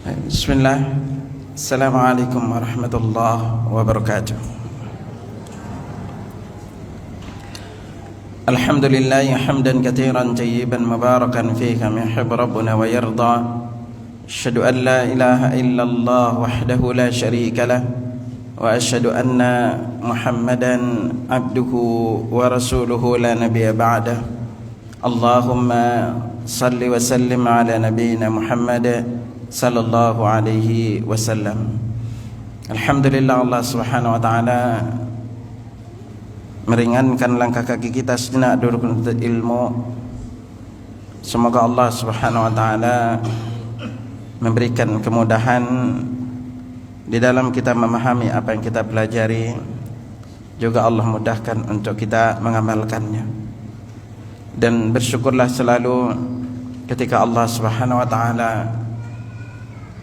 Bismillah. Assalamualaikum warahmatullahi wabarakatuh. Alhamdulillah hamdan katsiran tayyiban mubarakan fihi kama yuhibbu rabbuna wa yarda. Asyhadu an la ilaha illallah wahdahu la syarika lah wa asyhadu anna Muhammadan abduhu wa rasuluhu la nabiyya ba'dah. Allahumma salli wa sallim ala nabiyyina Muhammad sallallahu alaihi wasallam. Alhamdulillah, Allah Subhanahu wa taala meringankan langkah kaki kita sejenak duduk menuntut ilmu. Semoga Allah Subhanahu wa taala memberikan kemudahan di dalam kita memahami apa yang kita pelajari. Juga Allah mudahkan untuk kita mengamalkannya. Dan bersyukurlah selalu ketika Allah Subhanahu wa taala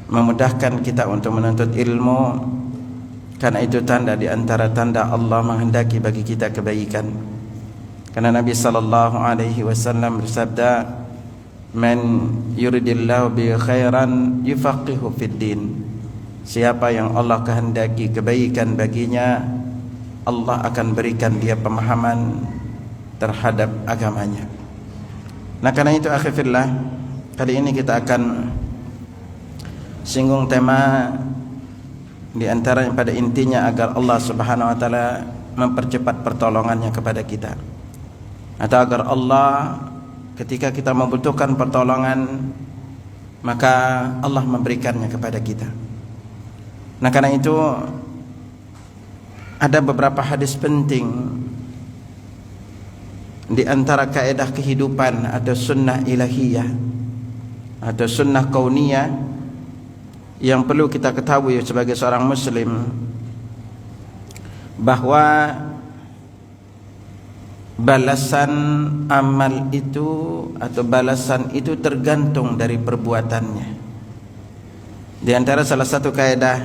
memudahkan kita untuk menuntut ilmu, karena itu tanda di antara tanda Allah menghendaki bagi kita kebaikan. Karena Nabi sallallahu alaihi wasallam bersabda, "Man yuridillahu bi khairan yufaqihu fid din." Siapa yang Allah kehendaki kebaikan baginya, Allah akan berikan dia pemahaman terhadap agamanya. Nah, karena itu akhirnya kali ini kita akan singgung tema di antara yang pada intinya agar Allah Subhanahu wa taala mempercepat pertolongannya kepada kita, atau agar Allah ketika kita membutuhkan pertolongan maka Allah memberikannya kepada kita. Nah, karena itu ada beberapa hadis penting di antara kaedah kehidupan atau sunnah ilahiyah atau sunnah kauniyah yang perlu kita ketahui sebagai seorang muslim, bahwa balasan amal itu atau balasan itu tergantung dari perbuatannya. Di antara salah satu kaedah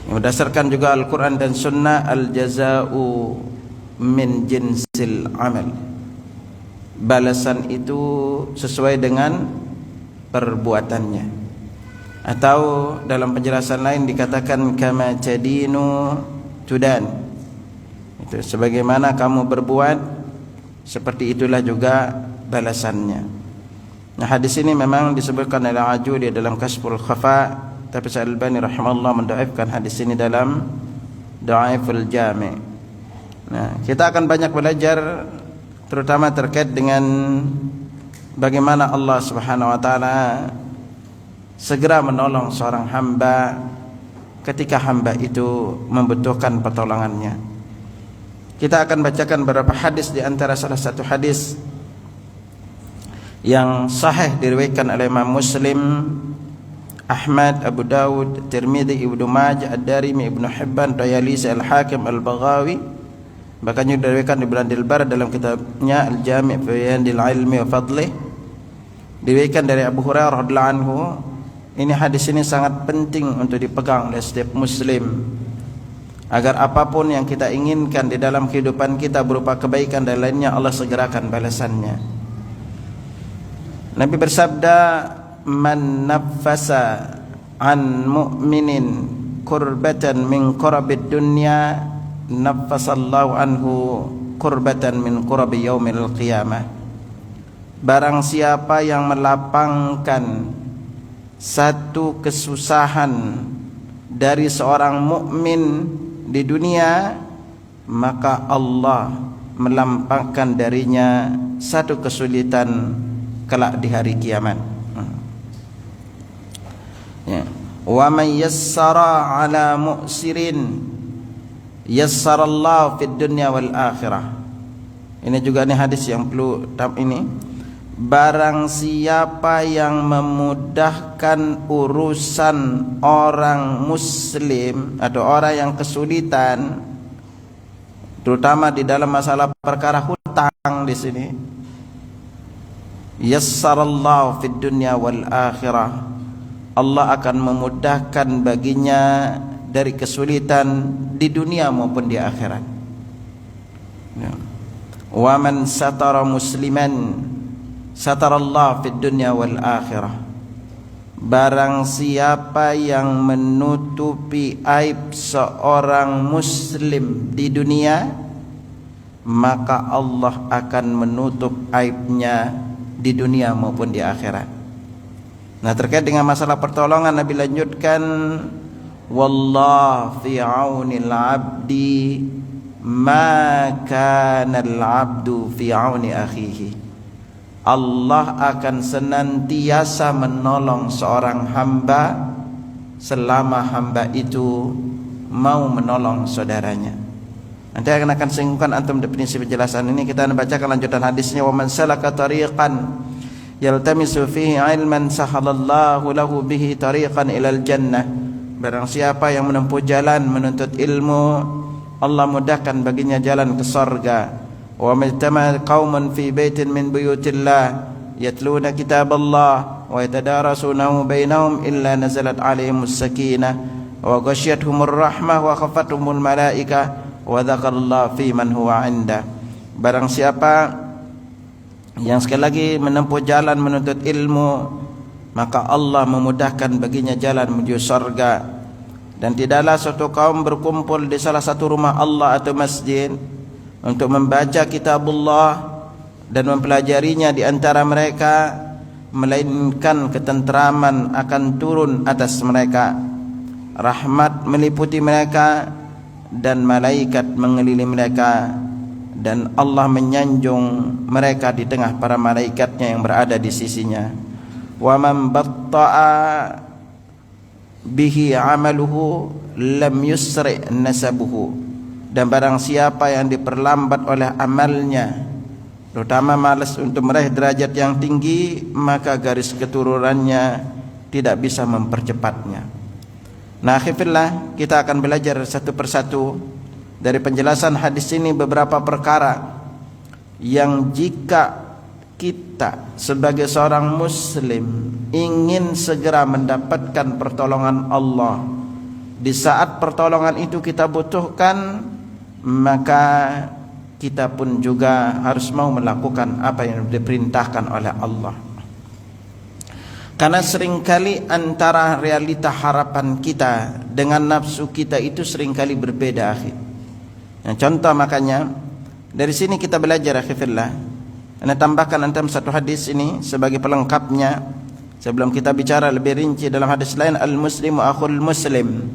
yang berdasarkan juga Al-Quran dan Sunnah, al-jaza'u min jinsil amal. Balasan itu sesuai dengan perbuatannya. Atau dalam penjelasan lain dikatakan kama tadinu tudan. Itu sebagaimana kamu berbuat, seperti itulah juga balasannya. Nah, hadis ini memang disebutkan oleh Ajuri dalam Kashful Khafa, tapi Syekh Al-Albani rahimahullah mendhaifkan hadis ini dalam Dhaiful Jami'. Nah, kita akan banyak belajar terutama terkait dengan bagaimana Allah Subhanahu wa taala segera menolong seorang hamba ketika hamba itu membutuhkan pertolongannya. Kita akan bacakan beberapa hadis, di antara salah satu hadis yang sahih diriwayatkan oleh Imam Muslim, Ahmad, Abu Dawud, Tirmidzi, Ibnu Majah, Ad-Darimi, Ibnu Hibban, Tayalisi, Al-Hakim, Al-Baghawi. Bahkan juga diriwayatkan di Ibnu Bar dalam kitabnya Al-Jami' fi Bayanil Ilmi wa Fadlih. Diriwayatkan dari Abu Hurairah radhiyallahu anhu. Ini hadis ini sangat penting untuk dipegang oleh setiap muslim, agar apapun yang kita inginkan di dalam kehidupan kita berupa kebaikan dan lainnya, Allah segerakan balasannya. Nabi bersabda, "Man naffasa an mu'minin kurbatan min kurabid dunya, naffasallahu anhu kurbatan min kurabi yaumil qiyamah." Barang siapa yang melapangkan satu kesusahan dari seorang mukmin di dunia, maka Allah melampangkan darinya satu kesulitan kelak di hari kiamat. Ya. Wa man yassara ala mu'sirin yassarallahu fid dunya wal akhirah. Ini juga ini hadis yang perlu ini. Barang siapa yang memudahkan urusan orang muslim atau orang yang kesulitan, terutama di dalam masalah perkara hutang di sini, yassarallahu fid dunya wal akhirah, Allah akan memudahkan baginya dari kesulitan di dunia maupun di akhirat. Wa man satara musliman satarallahu fid dunya wal akhirah. barang siapa yang menutupi aib seorang muslim di dunia, maka Allah akan menutup aibnya di dunia maupun di akhirat. Nah, terkait dengan masalah pertolongan, Nabi lanjutkan, wallahu fi aunil abdi ma kana al abdu fi auni akhihi. Allah akan senantiasa menolong seorang hamba selama hamba itu mau menolong saudaranya. Nanti akan singgung antum definisi penjelasan ini. Kita bacakan lanjutan hadisnya. Wa man salaka tariqan yaltamisu fihi ilman sahalallahu lahu bihi tariqan ilal jannah. Barang siapa yang menempuh jalan menuntut ilmu, Allah mudahkan baginya jalan ke surga. Wa majtama qaumun fi baitin min buyutillah yatluna kitaballah wa yatadarasunahu bainahum illa nazalat alaihimus sakinah wa ghasyiyatuhumur rahmah wa khafathumul malaikah wa dzakarallahu fi man huwa 'inda. Barang siapa yang sekali lagi menempuh jalan menuntut ilmu, maka Allah memudahkan baginya jalan menuju surga. Dan tidaklah suatu kaum berkumpul di salah satu rumah Allah atau masjid untuk membaca kitabullah dan mempelajarinya di antara mereka, melainkan ketenteraman akan turun atas mereka, rahmat meliputi mereka, dan malaikat mengelilingi mereka, dan Allah menyanjung mereka di tengah para malaikatnya yang berada di sisinya. Wa man batta'a bihi amaluhu lam yusri' nasabuhu. Dan barang siapa yang diperlambat oleh amalnya, terutama malas untuk meraih derajat yang tinggi, maka garis keturunannya tidak bisa mempercepatnya. Nah, akhirnya kita akan belajar satu persatu dari penjelasan hadis ini beberapa perkara yang jika kita sebagai seorang muslim ingin segera mendapatkan pertolongan Allah, di saat pertolongan itu kita butuhkan, maka kita pun juga harus mau melakukan apa yang diperintahkan oleh Allah. Karena seringkali antara realita harapan kita dengan nafsu kita itu seringkali berbeda, akhi. Nah, contoh makanya dari sini kita belajar, akhirnya Anda tambahkan antum satu hadis ini sebagai pelengkapnya sebelum kita bicara lebih rinci dalam hadis lain, al-muslimu akhul muslim.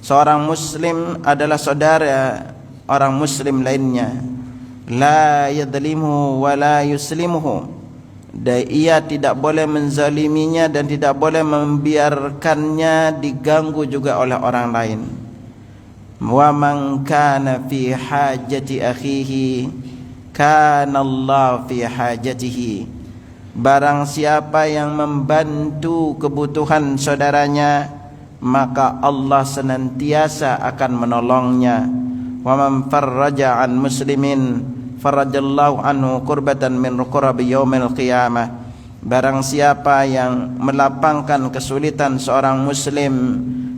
Seorang muslim adalah saudara orang muslim lainnya. La yadlimuhu wa la yuslimuhu. Dan ia tidak boleh menzaliminya dan tidak boleh membiarkannya diganggu juga oleh orang lain. Wa man kana fi hajati akhihi kana Allah fi hajatihi. Barang siapa yang membantu kebutuhan saudaranya, maka Allah senantiasa akan menolongnya. Wa man farraja an muslimin farajallahu anhu kurbatan min qurabi yaumil qiyamah. Barang siapa yang melapangkan kesulitan seorang muslim,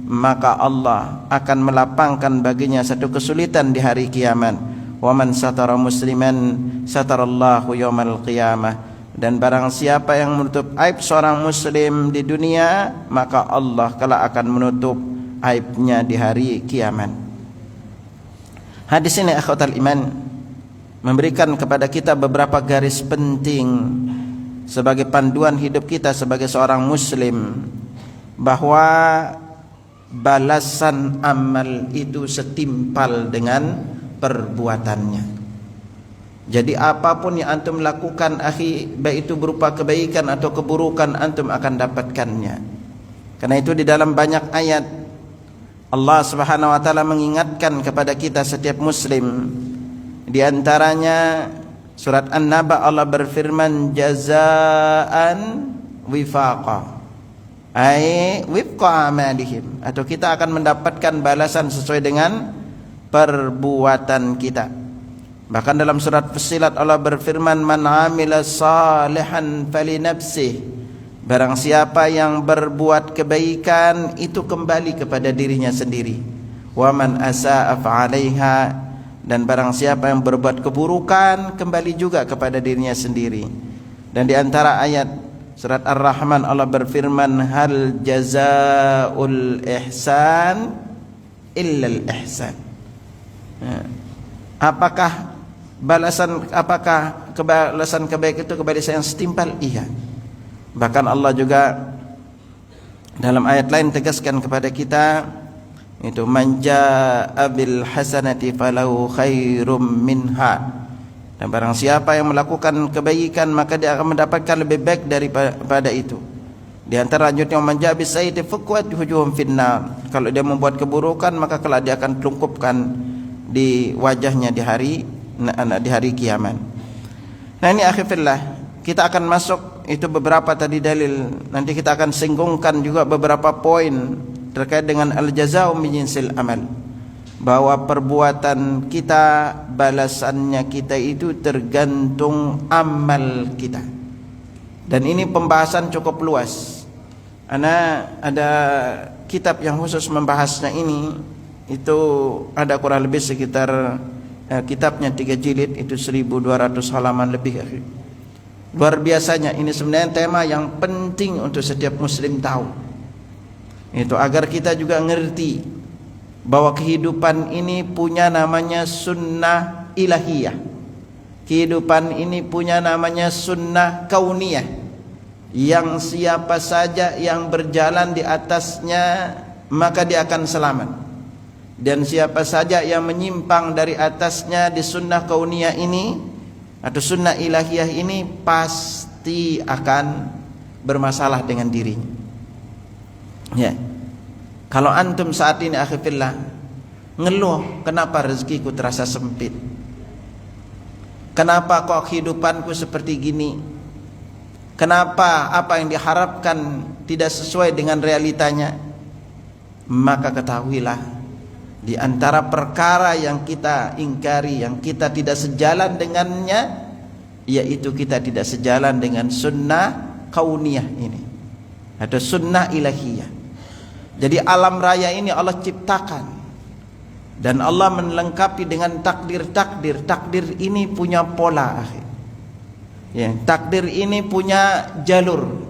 maka Allah akan melapangkan baginya satu kesulitan di hari kiamat. Wa man satara musliman satarallahu yaumal qiyamah. Dan barang siapa yang menutup aib seorang muslim di dunia, maka Allah kelak akan menutup aibnya di hari kiamat. Hadis ini, akhwatal iman, memberikan kepada kita beberapa garis penting sebagai panduan hidup kita sebagai seorang muslim, bahwa balasan amal itu setimpal dengan perbuatannya. Jadi apapun yang antum lakukan, akhi, baik itu berupa kebaikan atau keburukan, antum akan dapatkannya. Karena itu di dalam banyak ayat Allah Subhanahu wa taala mengingatkan kepada kita setiap muslim. Di antaranya surat An-Naba, Allah berfirman, jazaan wifaqa, ai wifqa amalihim, atau kita akan mendapatkan balasan sesuai dengan perbuatan kita. Bahkan dalam surat Fussilat Allah berfirman, man amila salihan falinafsih. Barang siapa yang berbuat kebaikan itu kembali kepada dirinya sendiri. Wa man asa'a fa'alaiha. Dan barang siapa yang berbuat keburukan kembali juga kepada dirinya sendiri. Dan di antara ayat Surat Ar-Rahman Allah berfirman, hal jazaul ihsan illal ihsan. Apakah balasan kebaikan itu kebalasan yang setimpal? Iya. Bahkan Allah juga dalam ayat lain tegaskan kepada kita, itu man jaa bil hasanati falahu khairum minha. Dan barang siapa yang melakukan kebaikan maka dia akan mendapatkan lebih baik daripada itu. Di antara lanjutnya man jaa bis sayyi'ati fuqwat wujuhum finnar. Kalau dia membuat keburukan maka kelak dia akan telungkupkan di wajahnya di hari kiamat. Nah ini akhirnya kita akan masuk itu beberapa tadi dalil. Nanti kita akan singgungkan juga beberapa poin terkait dengan al-jazaa'u min jinsil amal, bahwa perbuatan kita, balasannya kita itu tergantung amal kita. Dan ini pembahasan cukup luas. Ada kitab yang khusus membahasnya ini. Itu ada kurang lebih sekitar kitabnya 3 jilid, itu 1200 halaman lebih. Luar biasanya, ini sebenarnya tema yang penting untuk setiap muslim tahu. Itu agar kita juga ngerti bahwa kehidupan ini punya namanya sunnah ilahiyah. Kehidupan ini punya namanya sunnah kauniyah, yang siapa saja yang berjalan di atasnya maka dia akan selamat. Dan siapa saja yang menyimpang dari atasnya di sunnah kauniyah ini atau sunnah ilahiyah ini pasti akan bermasalah dengan dirinya. Ya. Kalau antum saat ini akhirnya ngeluh, kenapa rezekiku terasa sempit? Kenapa kok kehidupanku seperti gini? Kenapa apa yang diharapkan tidak sesuai dengan realitanya? Maka ketahuilah, di antara perkara yang kita ingkari, yang kita tidak sejalan dengannya, yaitu kita tidak sejalan dengan sunnah kauniyah ini atau sunnah ilahiyah. Jadi alam raya ini Allah ciptakan dan Allah melengkapi dengan takdir-takdir. Takdir ini punya pola, ya, takdir ini punya jalur.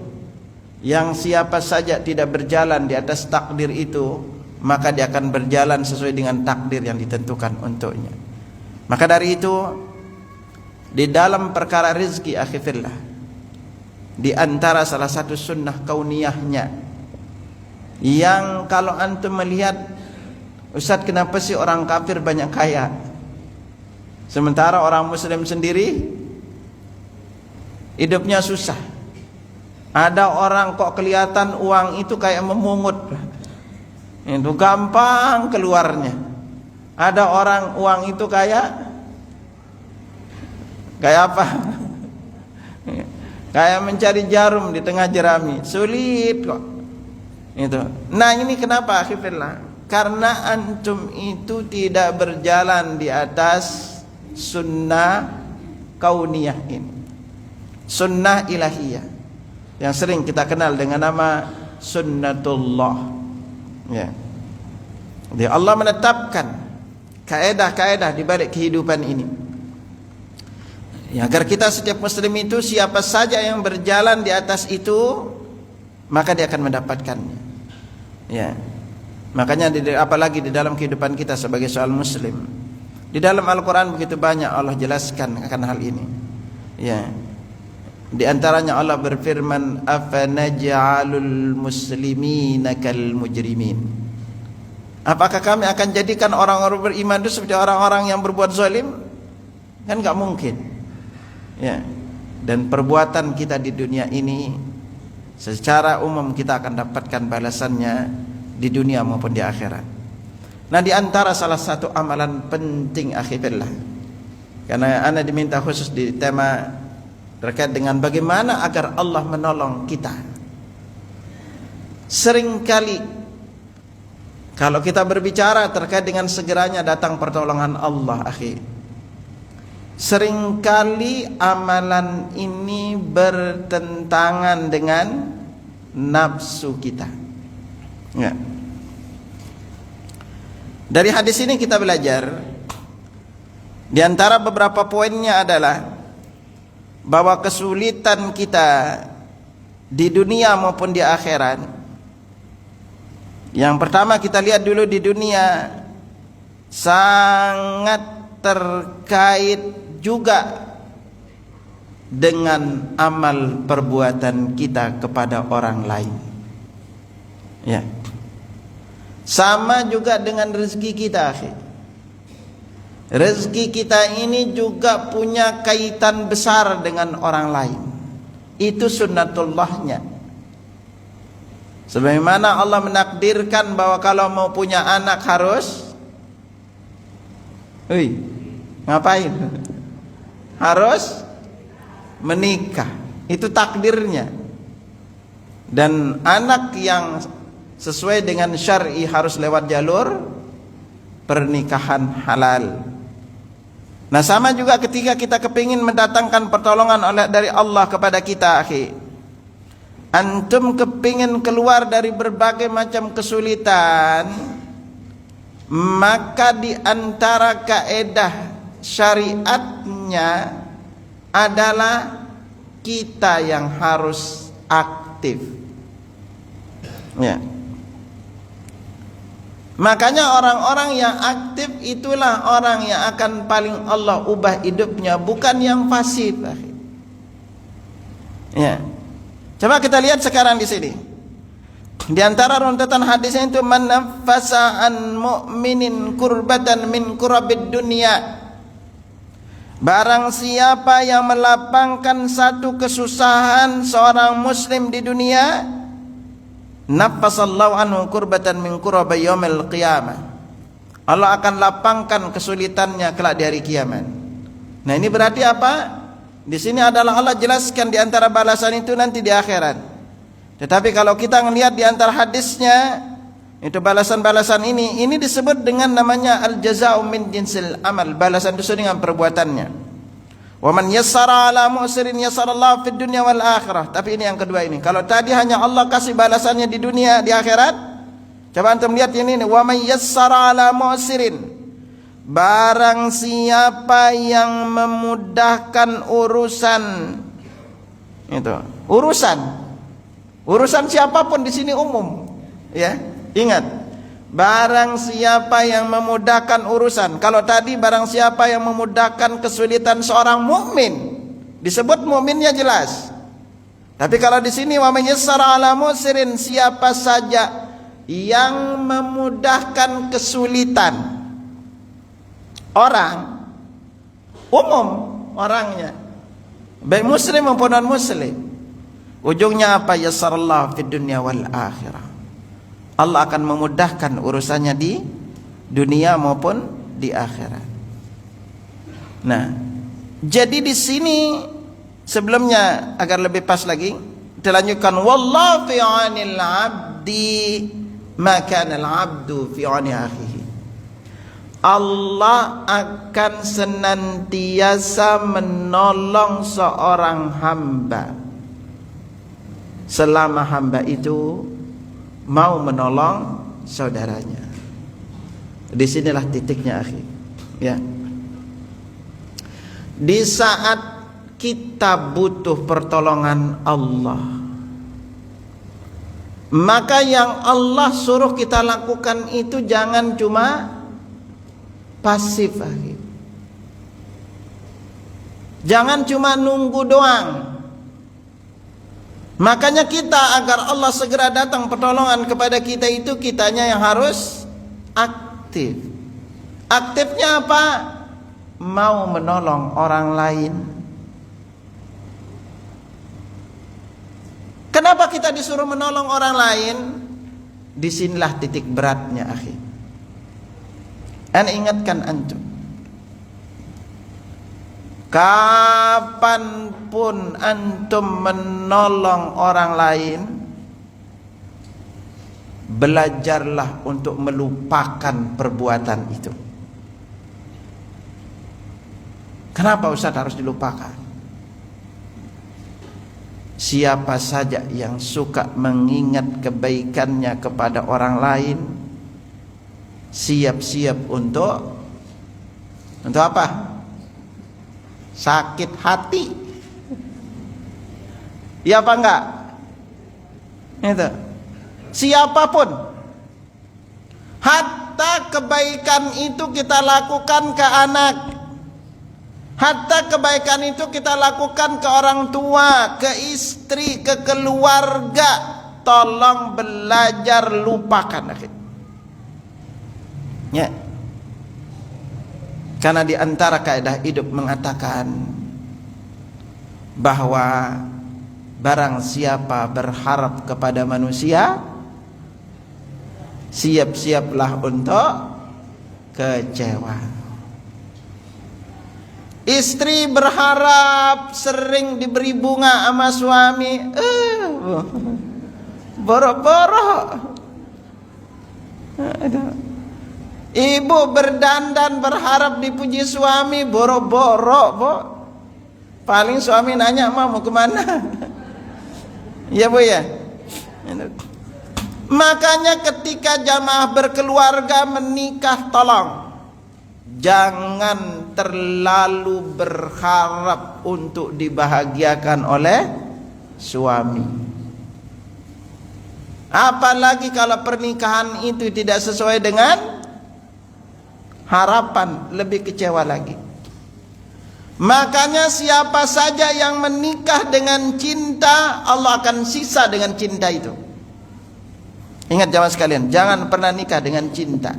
Yang siapa saja tidak berjalan di atas takdir itu, maka dia akan berjalan sesuai dengan takdir yang ditentukan untuknya. Maka dari itu, di dalam perkara rezeki akhirnya, di antara salah satu sunnah kauniyahnya, yang kalau antum melihat, Ustaz, kenapa sih orang kafir banyak kaya, sementara orang muslim sendiri hidupnya susah? Ada orang kok kelihatan uang itu kayak memungut, itu gampang keluarnya. Ada orang uang itu kayak apa? Kayak mencari jarum di tengah jerami, sulit kok. Itu. Nah ini kenapa akhirnya? Karena antum itu tidak berjalan di atas sunnah kauniyah ini, sunnah ilahiyah, yang sering kita kenal dengan nama sunnatullah. Ya. Jadi Allah menetapkan kaedah-kaedah di balik kehidupan ini, ya, agar kita setiap muslim itu siapa saja yang berjalan di atas itu, maka dia akan mendapatkannya. Ya. Makanya apalagi di dalam kehidupan kita sebagai seorang muslim, di dalam Al-Quran begitu banyak Allah jelaskan akan hal ini. Ya. Di antaranya Allah berfirman, afanaj'alul muslimina kal mujrimin. Apakah kami akan jadikan orang-orang beriman itu seperti orang-orang yang berbuat zalim? Kan enggak mungkin. Ya. Dan perbuatan kita di dunia ini secara umum kita akan dapatkan balasannya di dunia maupun di akhirat. Nah, di antara salah satu amalan penting akhirnya, karena ana diminta khusus di tema terkait dengan bagaimana agar Allah menolong kita. Seringkali kalau kita berbicara terkait dengan segeranya datang pertolongan Allah, seringkali amalan ini bertentangan dengan nafsu kita. Ya. Dari hadis ini kita belajar, di antara beberapa poinnya adalah bahwa kesulitan kita di dunia maupun di akhirat. Yang pertama kita lihat dulu di dunia, sangat terkait juga dengan amal perbuatan kita kepada orang lain. Ya. Sama juga dengan rezeki kita, akhi. Rezeki kita ini juga punya kaitan besar dengan orang lain. Itu sunnatullahnya. Sebagaimana Allah menakdirkan bahwa kalau mau punya anak harus ngapain? Harus menikah. Itu takdirnya. Dan anak yang sesuai dengan syar'i harus lewat jalur pernikahan halal. Nah, sama juga ketika kita kepingin mendatangkan pertolongan dari Allah kepada kita, akhi. Antum kepingin keluar dari berbagai macam kesulitan, maka di antara kaedah syariatnya adalah kita yang harus aktif. Ya. Makanya orang-orang yang aktif itulah orang yang akan paling Allah ubah hidupnya, bukan yang pasif. Ya. Coba kita lihat sekarang di sini. Di antara runtutan hadisnya itu, man nafasa an mu'minin kurbatan min kurabid dunya. Barang siapa yang melapangkan satu kesusahan seorang muslim di dunia, nafasallahu anhu kurbatan min kurabi yaumil qiyamah. Allah akan lapangkan kesulitannya kelak di hari kiamat. Nah, ini berarti apa? Di sini adalah Allah jelaskan di antara balasan itu nanti di akhirat. Tetapi kalau kita melihat di antara hadisnya, itu balasan-balasan ini disebut dengan namanya al-jaza'u min jinsil amal, balasan itu dengan perbuatannya. Wa man yassara ala mu'sirin yassarallahu fid dunya wal akhirah. Tapi ini yang kedua ini. Kalau tadi hanya Allah kasih balasannya di dunia, di akhirat. Coba antum lihat ini, wa man yassara ala mu'sirin. Barang siapa yang memudahkan urusan, itu urusan siapapun di sini umum, ya. Ingat, barang siapa yang memudahkan urusan. Kalau tadi barang siapa yang memudahkan kesulitan seorang mukmin, disebut mukminnya jelas. Tapi kalau di sini wa man yassara ala mu'sirin, siapa saja yang memudahkan kesulitan orang, umum orangnya, baik muslim maupun non muslim. Ujungnya apa? Yassarallahu fid dunya wal akhirah. Allah akan memudahkan urusannya di dunia maupun di akhirat. Nah, jadi di sini sebelumnya agar lebih pas lagi kita lanjutkan, wallahu fi 'anil 'abdi ma kana al-'abdu fi 'ani akhihi. Allah akan senantiasa menolong seorang hamba selama hamba itu mau menolong saudaranya. Disinilah titiknya, akhi. Ya. Di saat kita butuh pertolongan Allah, maka yang Allah suruh kita lakukan itu jangan cuma pasif, akhi. Jangan cuma nunggu doang. Makanya kita, agar Allah segera datang pertolongan kepada kita itu, kitanya yang harus aktif. Aktifnya apa? Mau menolong orang lain. Kenapa kita disuruh menolong orang lain? Disinilah titik beratnya, akhi. Ana ingatkan antum, kapanpun antum menolong orang lain, belajarlah untuk melupakan perbuatan itu. Kenapa Ustaz harus dilupakan? Siapa saja yang suka mengingat kebaikannya kepada orang lain, siap-siap untuk apa? Sakit hati. Ya apa enggak? Itu. Siapapun. Hatta kebaikan itu kita lakukan ke anak. Hatta kebaikan itu kita lakukan ke orang tua, ke istri, ke keluarga. Tolong belajar lupakan. Ya. Karena di antara kaidah hidup mengatakan bahwa barang siapa berharap kepada manusia, siap-siaplah untuk kecewa. Istri berharap sering diberi bunga sama suami, boro-boro. Ibu berdandan berharap dipuji suami, boro-boro, Bu. Paling suami nanya, mau kemana? Ya Bu ya. Makanya ketika jamaah berkeluarga menikah, tolong jangan terlalu berharap untuk dibahagiakan oleh suami. Apalagi kalau pernikahan itu tidak sesuai dengan harapan, lebih kecewa lagi. Makanya siapa saja yang menikah dengan cinta, Allah akan sisa dengan cinta itu. Ingat jamaah sekalian, jangan pernah nikah dengan cinta.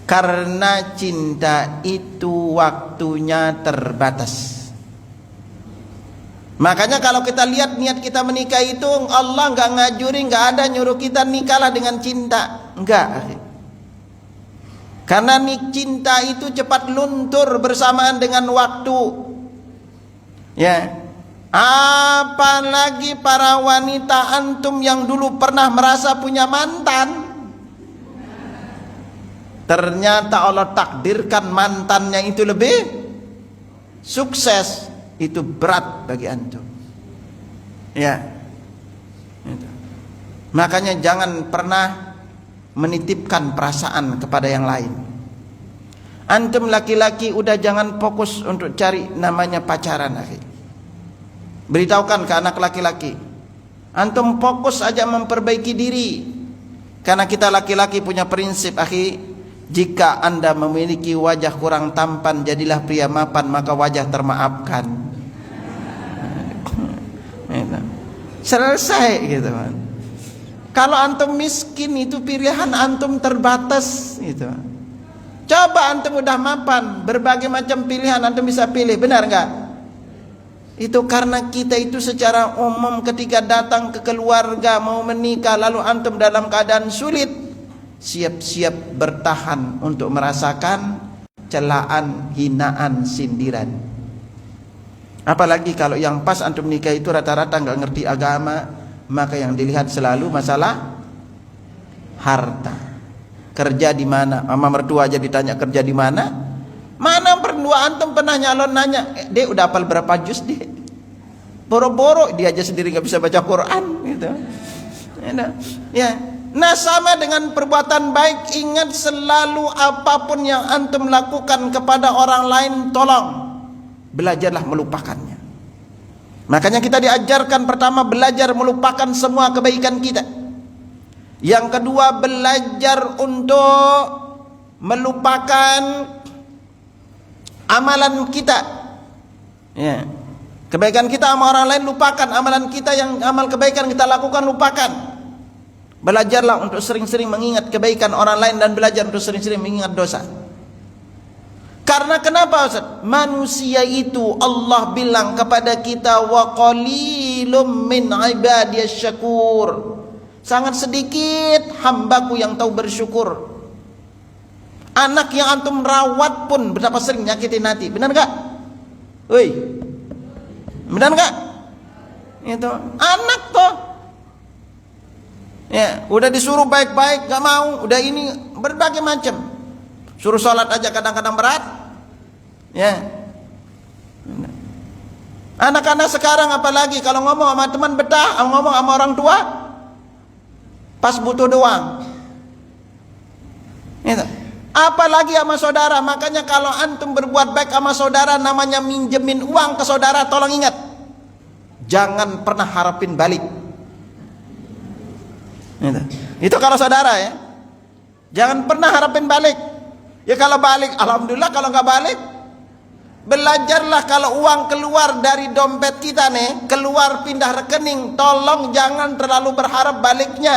Karena cinta itu waktunya terbatas. Makanya kalau kita lihat niat kita menikah itu, Allah nggak ngajuri, nggak ada nyuruh kita nikahlah dengan cinta. Enggak. Karena cinta itu cepat luntur bersamaan dengan waktu. Ya. Apalagi para wanita antum yang dulu pernah merasa punya mantan, ternyata Allah takdirkan mantannya itu lebih sukses. Itu berat bagi antum. Ya. Makanya jangan pernah menitipkan perasaan kepada yang lain. Antum laki-laki udah jangan fokus untuk cari namanya pacaran, akhi. Beritahukan ke anak laki-laki, antum fokus aja memperbaiki diri. Karena kita laki-laki punya prinsip, akhi, jika anda memiliki wajah kurang tampan, jadilah pria mapan, maka wajah termaafkan. Selesai gitu kan. Kalau antum miskin itu pilihan antum terbatas gitu. Coba antum udah mapan, berbagai macam pilihan antum bisa pilih, benar enggak? Itu karena kita itu secara umum ketika datang ke keluarga mau menikah lalu antum dalam keadaan sulit, siap-siap bertahan untuk merasakan celaan, hinaan, sindiran. Apalagi kalau yang pas antum nikah itu rata-rata nggak ngerti agama, maka yang dilihat selalu masalah harta. Kerja di mana? Sama mertua aja ditanya kerja di mana? Mana berdua antum pernah nyalon nanya, "Dek udah hafal berapa juz, Dek?" Boro-boro dia aja sendiri nggak bisa baca Quran gitu. Ya. Nah, sama dengan perbuatan baik, ingat selalu apapun yang antum lakukan kepada orang lain, tolong belajarlah melupakannya. Makanya kita diajarkan pertama belajar melupakan semua kebaikan kita. Yang kedua belajar untuk melupakan amalan kita. Ya. Kebaikan kita sama orang lain lupakan, amalan kita yang amal kebaikan kita lakukan lupakan. Belajarlah untuk sering-sering mengingat kebaikan orang lain dan belajar untuk sering-sering mengingat dosa. Karena kenapa Ustaz? Manusia itu Allah bilang kepada kita, wa qalilum min ibadiyas syakur. Sangat sedikit hambaku yang tahu bersyukur. Anak yang antum rawat pun betapa sering nyakitin hati, benar enggak? Woi. Benar enggak? Itu anak toh. Ya, udah disuruh baik-baik enggak mau, udah ini berbagai macam. Suruh sholat aja kadang-kadang berat. Ya. Anak-anak sekarang apalagi kalau ngomong sama teman betah, ngomong sama orang tua pas butuh doang. Itu. Apalagi sama saudara. Makanya kalau antum berbuat baik sama saudara namanya minjemin uang ke saudara, tolong ingat, jangan pernah harapin balik. Itu kalau saudara ya. Jangan pernah harapin balik. Ya kalau balik, alhamdulillah. Kalau nggak balik, belajarlah kalau uang keluar dari dompet kita nih, keluar pindah rekening, tolong jangan terlalu berharap baliknya.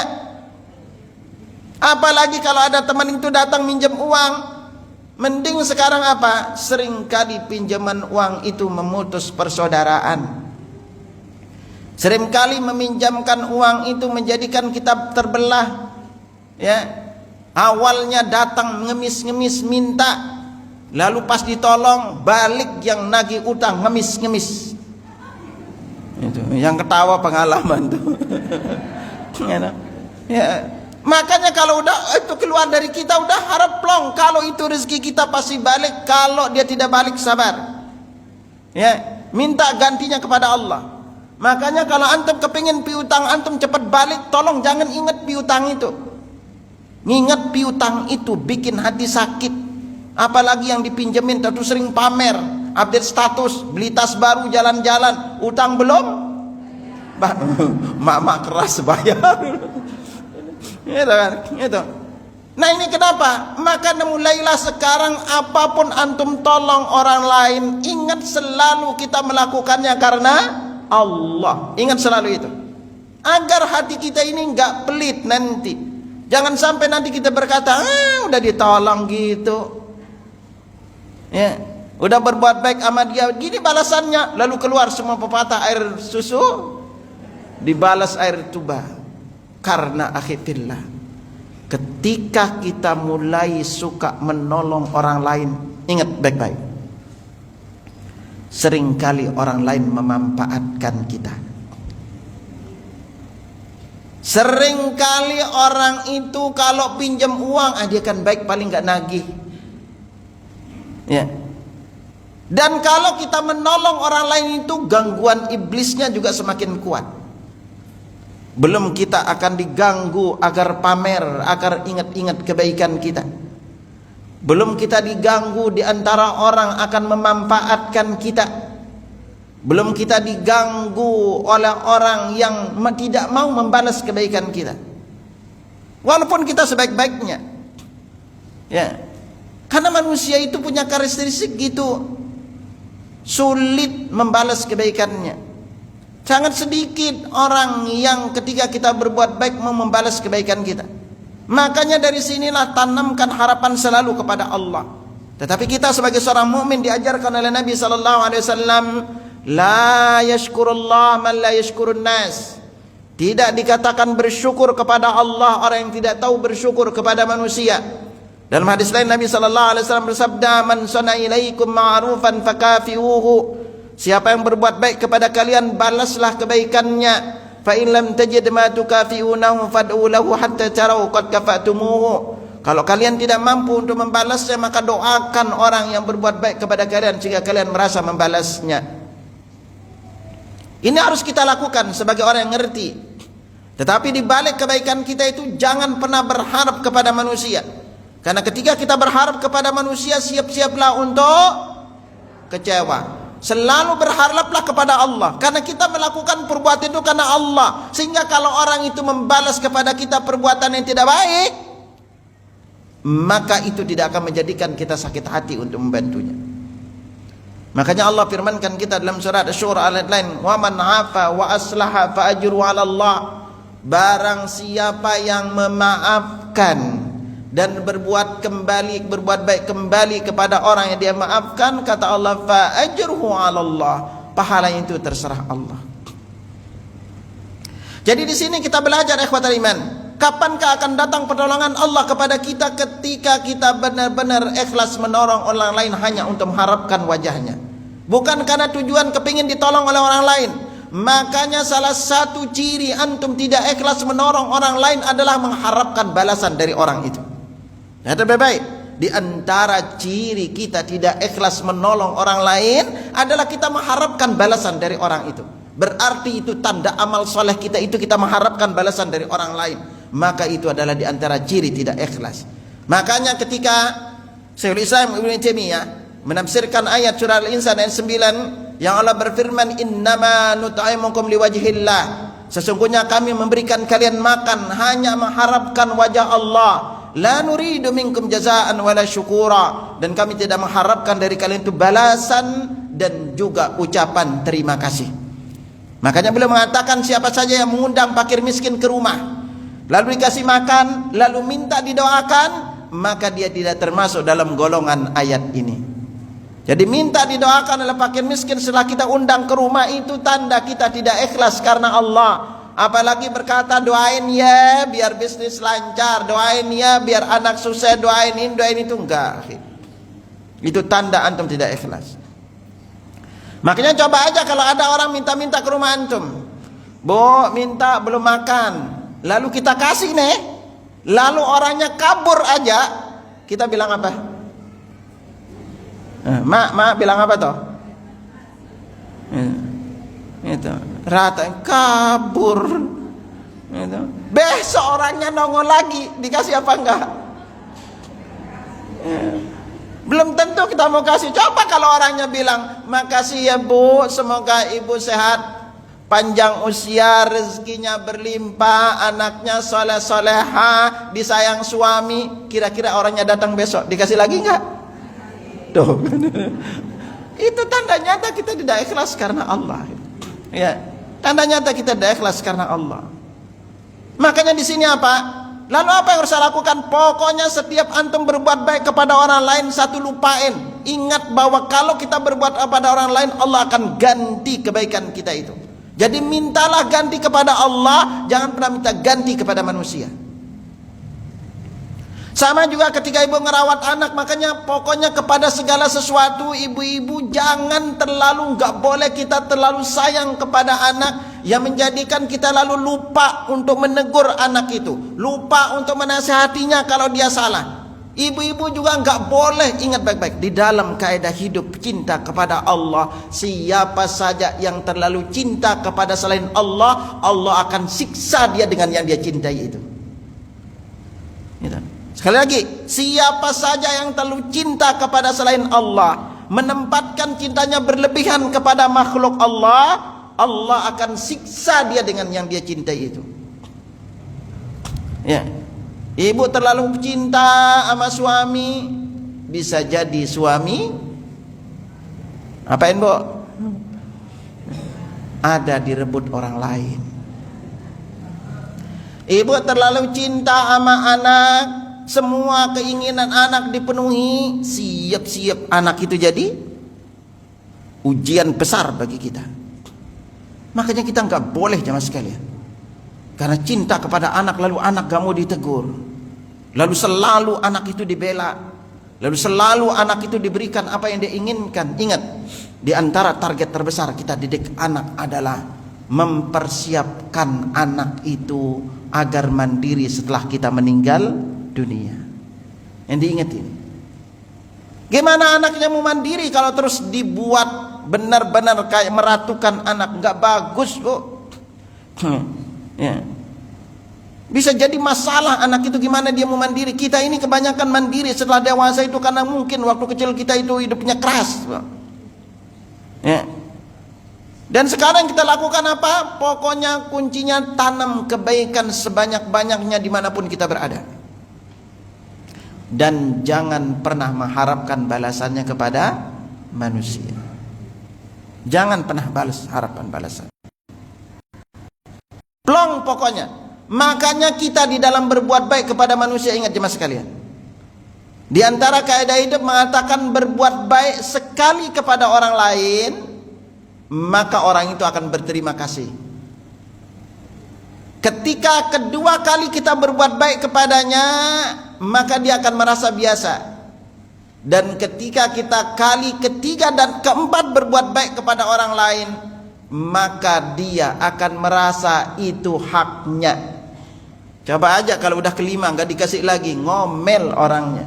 Apalagi kalau ada teman itu datang minjem uang, mending sekarang apa? Seringkali pinjaman uang itu memutus persaudaraan. Seringkali meminjamkan uang itu menjadikan kita terbelah. Ya, awalnya datang ngemis-ngemis minta, lalu pas ditolong balik yang nagih utang ngemis-ngemis. Itu yang ketawa pengalaman tuh. Ya, makanya kalau udah itu keluar dari kita udah harap plong. Kalau itu rezeki kita pasti balik. Kalau dia tidak balik, sabar. Ya, minta gantinya kepada Allah. Makanya kalau antum kepingin piutang antum cepat balik, tolong jangan ingat piutang itu. Ngingat piutang itu bikin hati sakit. Apalagi yang dipinjemin terus sering pamer, update status, beli tas baru, jalan-jalan, utang belum? Mak keras bayar. Itu kan, itu. Nah ini kenapa? Maka mulailah sekarang apapun antum tolong orang lain, ingat selalu kita melakukannya karena Allah. Ingat selalu itu, agar hati kita ini enggak pelit nanti. Jangan sampai nanti kita berkata, udah ditolong gitu, ya, udah berbuat baik sama dia, gini balasannya, lalu keluar semua pepatah air susu dibalas air tuba. Karena akhirnya ketika kita mulai suka menolong orang lain, ingat baik-baik, seringkali orang lain memanfaatkan kita. Seringkali orang itu kalau pinjam uang, dia kan baik, paling nggak nagih. Ya. Dan kalau kita menolong orang lain itu, gangguan iblisnya juga semakin kuat. Belum kita akan diganggu agar pamer, agar ingat-ingat kebaikan kita. Belum kita diganggu di antara orang akan memanfaatkan kita. Belum kita diganggu oleh orang yang tidak mau membalas kebaikan kita. Walaupun kita sebaik-baiknya. Ya. Karena manusia itu punya karakteristik gitu. Sulit membalas kebaikannya. Sangat sedikit orang yang ketika kita berbuat baik mau membalas kebaikan kita. Makanya dari sinilah tanamkan harapan selalu kepada Allah. Tetapi kita sebagai seorang mukmin diajarkan oleh Nabi sallallahu alaihi wasallam, la yashkurullah man la yashkurun nas. Tidak dikatakan bersyukur kepada Allah orang yang tidak tahu bersyukur kepada manusia. Dalam hadis lain Nabi sallallahu alaihi wasallam bersabda, man sana ilaikum ma'rufan fakafi'uhu. Siapa yang berbuat baik kepada kalian, balaslah kebaikannya. Fa in lam tajid ma tukafi'unahu fad'u lahu hatta tarau qad kafa'tumuhu. Kalau kalian tidak mampu untuk membalasnya, maka doakan orang yang berbuat baik kepada kalian sehingga kalian merasa membalasnya. Ini harus kita lakukan sebagai orang yang ngerti. Tetapi di balik kebaikan kita itu jangan pernah berharap kepada manusia. Karena ketika kita berharap kepada manusia, siap-siaplah untuk kecewa. Selalu berharaplah kepada Allah, karena kita melakukan perbuatan itu karena Allah. Sehingga kalau orang itu membalas kepada kita perbuatan yang tidak baik, maka itu tidak akan menjadikan kita sakit hati untuk membantunya. Makanya Allah firmankan kita dalam surat Asy-Syura ayat lain, wa man 'afa wa aslaha fa ajru 'ala Allah. Barang siapa yang memaafkan dan berbuat baik kembali kepada orang yang dia maafkan, kata Allah, fa ajruhu 'ala Allah, pahalanya itu terserah Allah. Jadi di sini kita belajar ikhwatal iman, kapankah akan datang pertolongan Allah kepada kita ketika kita benar-benar ikhlas menolong orang lain hanya untuk mengharapkan wajahnya, bukan karena tujuan kepingin ditolong oleh orang lain. Makanya salah satu ciri antum tidak ikhlas menolong orang lain adalah mengharapkan balasan dari orang itu. Nah, baik-baik, di antara ciri kita tidak ikhlas menolong orang lain adalah kita mengharapkan balasan dari orang itu. Berarti itu tanda amal soleh kita itu kita mengharapkan balasan dari orang lain. Maka itu adalah di antara ciri tidak ikhlas. Makanya ketika Syekhul Islam Ibnu Taimiyah menafsirkan ayat surah Al-Insan ayat 9 yang Allah berfirman, innama nut'imukum liwajhillah, Sesungguhnya kami memberikan kalian makan hanya mengharapkan wajah Allah. La nuridu minkum jazaan wala syukura. Dan kami tidak mengharapkan dari kalian itu balasan dan juga ucapan terima kasih. Makanya beliau mengatakan, siapa saja yang mengundang fakir miskin ke rumah, lalu dikasih makan, lalu minta didoakan, maka dia tidak termasuk dalam golongan ayat ini. Jadi minta didoakan oleh fakir miskin setelah kita undang ke rumah, itu tanda kita tidak ikhlas karena Allah. Apalagi berkata doain ya biar bisnis lancar, doain ya biar anak sukses, doain ini doain itu, enggak. Itu tanda antum tidak ikhlas. Makanya coba aja kalau ada orang minta-minta ke rumah antum, Bu minta belum makan, lalu kita kasih nih, lalu orangnya kabur aja, kita bilang apa? Mak bilang apa toh? Itu rata kabur. Itu. Besok orangnya nongol lagi, dikasih apa enggak? Belum tentu kita mau kasih. Coba kalau orangnya bilang, makasih ya Bu, semoga ibu sehat, panjang usia, rezekinya berlimpah, anaknya soleh-soleha, disayang suami. Kira-kira orangnya datang besok, dikasih lagi enggak? Tuh. Itu tanda nyata kita tidak ikhlas karena Allah. Ya, tanda nyata kita tidak ikhlas karena Allah. Makanya di sini apa? Lalu apa yang harus saya lakukan? Pokoknya setiap antum berbuat baik kepada orang lain, satu lupain, ingat bahwa kalau kita berbuat kepada orang lain, Allah akan ganti kebaikan kita itu. Jadi mintalah ganti kepada Allah, jangan pernah minta ganti kepada manusia. Sama juga ketika ibu ngerawat anak, makanya pokoknya kepada segala sesuatu ibu-ibu jangan terlalu, nggak boleh kita terlalu sayang kepada anak yang menjadikan kita lalu lupa untuk menegur anak itu, lupa untuk menasihatinya kalau dia salah. Ibu-ibu juga nggak boleh, ingat baik-baik, di dalam kaidah hidup cinta kepada Allah, siapa saja yang terlalu cinta kepada selain Allah, Allah akan siksa dia dengan yang dia cintai itu. Gitu. Sekali lagi, siapa saja yang terlalu cinta kepada selain Allah, menempatkan cintanya berlebihan kepada makhluk Allah, Allah akan siksa dia dengan yang dia cintai itu. Ya. Ibu terlalu cinta sama suami, bisa jadi suami apain, Bu? Ada direbut orang lain. Ibu terlalu cinta sama anak, semua keinginan anak dipenuhi, siap-siap anak itu jadi ujian besar bagi kita. Makanya kita nggak boleh jamaah sekalian, karena cinta kepada anak lalu anak gak mau ditegur, lalu selalu anak itu dibela, lalu selalu anak itu diberikan apa yang dia inginkan. Ingat, di antara target terbesar kita didik anak adalah mempersiapkan anak itu agar mandiri setelah kita meninggal dunia. Yang diingat ini, gimana anaknya mau mandiri kalau terus dibuat benar-benar kayak meratukan anak? Nggak bagus kok. Ya. Bisa jadi masalah anak itu, gimana dia mau mandiri. Kita ini kebanyakan mandiri setelah dewasa itu karena mungkin waktu kecil kita itu hidupnya keras. Ya. Dan sekarang kita lakukan apa? Pokoknya kuncinya tanam kebaikan sebanyak-banyaknya dimanapun kita berada. Dan jangan pernah mengharapkan balasannya kepada manusia. Jangan pernah harapkan balasan. Plong pokoknya. Makanya kita di dalam berbuat baik kepada manusia, ingat jemaah sekalian, di antara kaidah hidup mengatakan berbuat baik sekali kepada orang lain, maka orang itu akan berterima kasih. Ketika kedua kali kita berbuat baik kepadanya, maka dia akan merasa biasa. Dan ketika kita kali ketiga dan keempat berbuat baik kepada orang lain, maka dia akan merasa itu haknya. Coba aja kalau udah kelima nggak dikasih lagi, ngomel orangnya.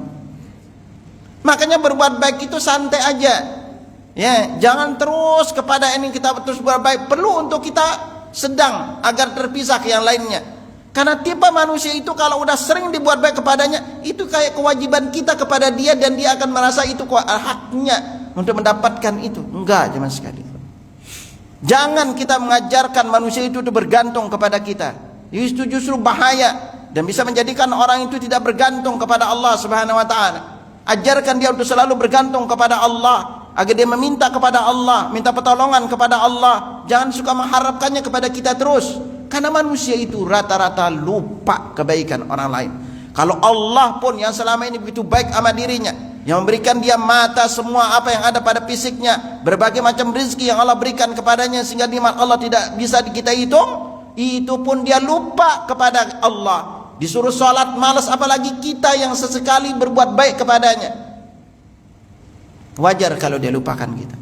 Makanya berbuat baik itu santai aja. Ya, jangan terus kepada ini kita terus berbuat baik. Perlu untuk kita sedang agar terpisah ke yang lainnya. Karena tipe manusia itu kalau udah sering dibuat baik kepadanya, itu kayak kewajiban kita kepada dia dan dia akan merasa itu haknya untuk mendapatkan itu. Enggak, jangan sekali. Jangan kita mengajarkan manusia itu bergantung kepada kita. Itu justru bahaya dan bisa menjadikan orang itu tidak bergantung kepada Allah Subhanahu wa taala. Ajarkan dia untuk selalu bergantung kepada Allah, agar dia meminta kepada Allah, minta pertolongan kepada Allah. Jangan suka mengharapkannya kepada kita terus, karena manusia itu rata-rata lupa kebaikan orang lain. Kalau Allah pun yang selama ini begitu baik sama dirinya, yang memberikan dia mata, semua apa yang ada pada fisiknya, berbagai macam rezeki yang Allah berikan kepadanya sehingga nikmat Allah tidak bisa kita hitung, itu pun dia lupa kepada Allah. Disuruh sholat malas, apalagi kita yang sesekali berbuat baik kepadanya. Wajar kalau dia lupakan kita.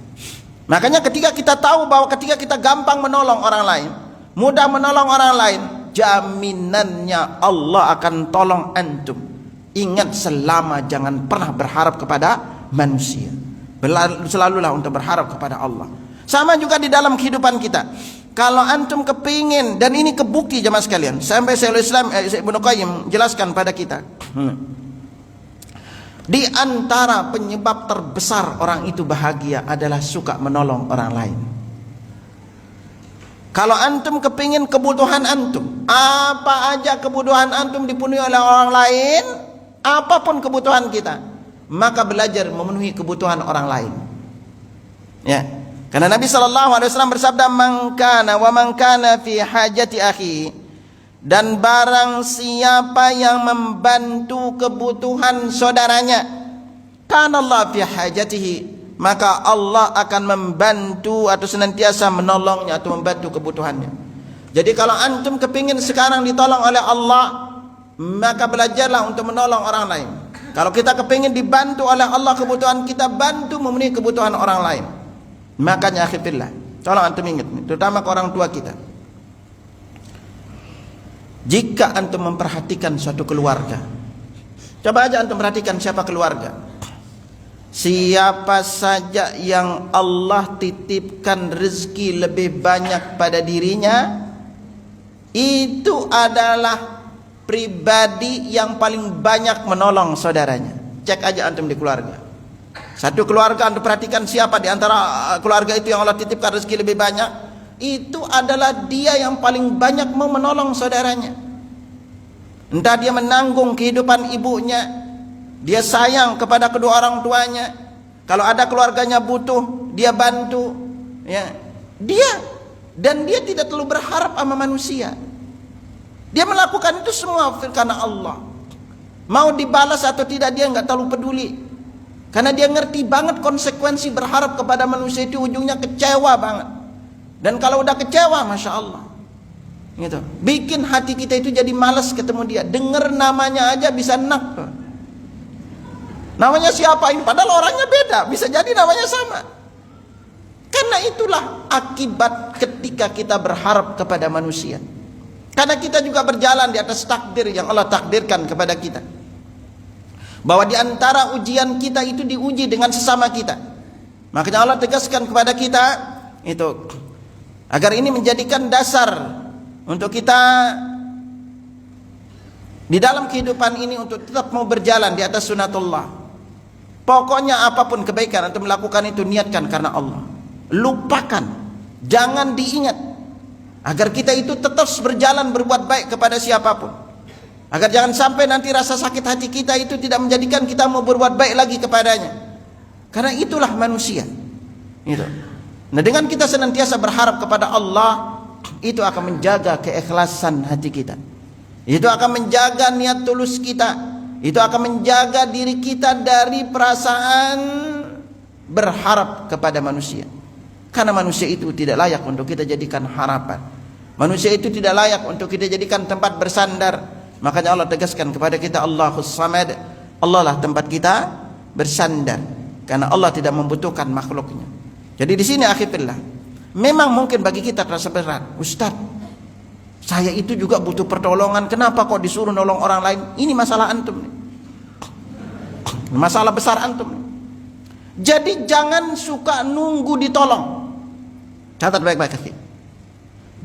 Makanya ketika kita tahu bahwa ketika kita gampang menolong orang lain, mudah menolong orang lain, jaminannya Allah akan tolong antum. Ingat, selama jangan pernah berharap kepada manusia, selalulah untuk berharap kepada Allah. Sama juga di dalam kehidupan kita. Kalau antum kepingin, dan ini kebukti jemaah sekalian, sampai Syekhul Islam Ibnu Qayyim jelaskan pada kita, di antara penyebab terbesar orang itu bahagia adalah suka menolong orang lain. Kalau antum kepingin kebutuhan antum, apa aja kebutuhan antum dipenuhi oleh orang lain, apapun kebutuhan kita, maka belajar memenuhi kebutuhan orang lain. Ya, karena Nabi SAW bersabda, man kana fi hajati akhi, dan barang siapa yang membantu kebutuhan saudaranya, kana Allah fi hajatihi, maka Allah akan membantu atau senantiasa menolongnya atau membantu kebutuhannya. Jadi kalau antum kepingin sekarang ditolong oleh Allah, maka belajarlah untuk menolong orang lain. Kalau kita kepingin dibantu oleh Allah kebutuhan kita, bantu memenuhi kebutuhan orang lain. Makanya akhirnya tolong antum ingat, terutama ke orang tua kita, jika antum memperhatikan suatu keluarga, coba aja antum perhatikan siapa keluarga, siapa saja yang Allah titipkan rezeki lebih banyak pada dirinya, itu adalah pribadi yang paling banyak menolong saudaranya. Cek aja antum di keluarga. Satu keluarga antum perhatikan siapa di antara keluarga itu yang Allah titipkan rezeki lebih banyak, itu adalah dia yang paling banyak mau menolong saudaranya. Entah dia menanggung kehidupan ibunya, dia sayang kepada kedua orang tuanya, kalau ada keluarganya butuh dia bantu, ya. Dia tidak terlalu berharap sama manusia. Dia melakukan itu semua karena Allah. Mau dibalas atau tidak dia nggak terlalu peduli, karena dia ngerti banget konsekuensi berharap kepada manusia itu ujungnya kecewa banget. Dan kalau udah kecewa, masya Allah, gitu, bikin hati kita itu jadi malas ketemu dia. Dengar namanya aja bisa enak. Namanya siapa ini? Padahal orangnya beda, bisa jadi namanya sama. Karena itulah akibat ketika kita berharap kepada manusia. Karena kita juga berjalan di atas takdir yang Allah takdirkan kepada kita, bahwa di antara ujian kita itu diuji dengan sesama kita. Makanya Allah tegaskan kepada kita itu, agar ini menjadikan dasar untuk kita di dalam kehidupan ini untuk tetap mau berjalan di atas sunatullah. Pokoknya apapun kebaikan untuk melakukan itu niatkan karena Allah. Lupakan, jangan diingat, agar kita itu tetap berjalan berbuat baik kepada siapapun. Agar jangan sampai nanti rasa sakit hati kita itu tidak menjadikan kita mau berbuat baik lagi kepadanya. Karena itulah manusia. Gitu. Nah, dengan kita senantiasa berharap kepada Allah, itu akan menjaga keikhlasan hati kita. Itu akan menjaga niat tulus kita. Itu akan menjaga diri kita dari perasaan berharap kepada manusia. Karena manusia itu tidak layak untuk kita jadikan harapan. Manusia itu tidak layak untuk kita jadikan tempat bersandar. Makanya Allah tegaskan kepada kita, Allahus Samad, Allah lah tempat kita bersandar, karena Allah tidak membutuhkan makhluknya. Jadi di sini akhirnya memang mungkin bagi kita terasa berat, Ustaz, saya itu juga butuh pertolongan, kenapa kok disuruh nolong orang lain? Ini masalah antum nih, masalah besar antum nih. Jadi jangan suka nunggu ditolong. Catat baik-baik.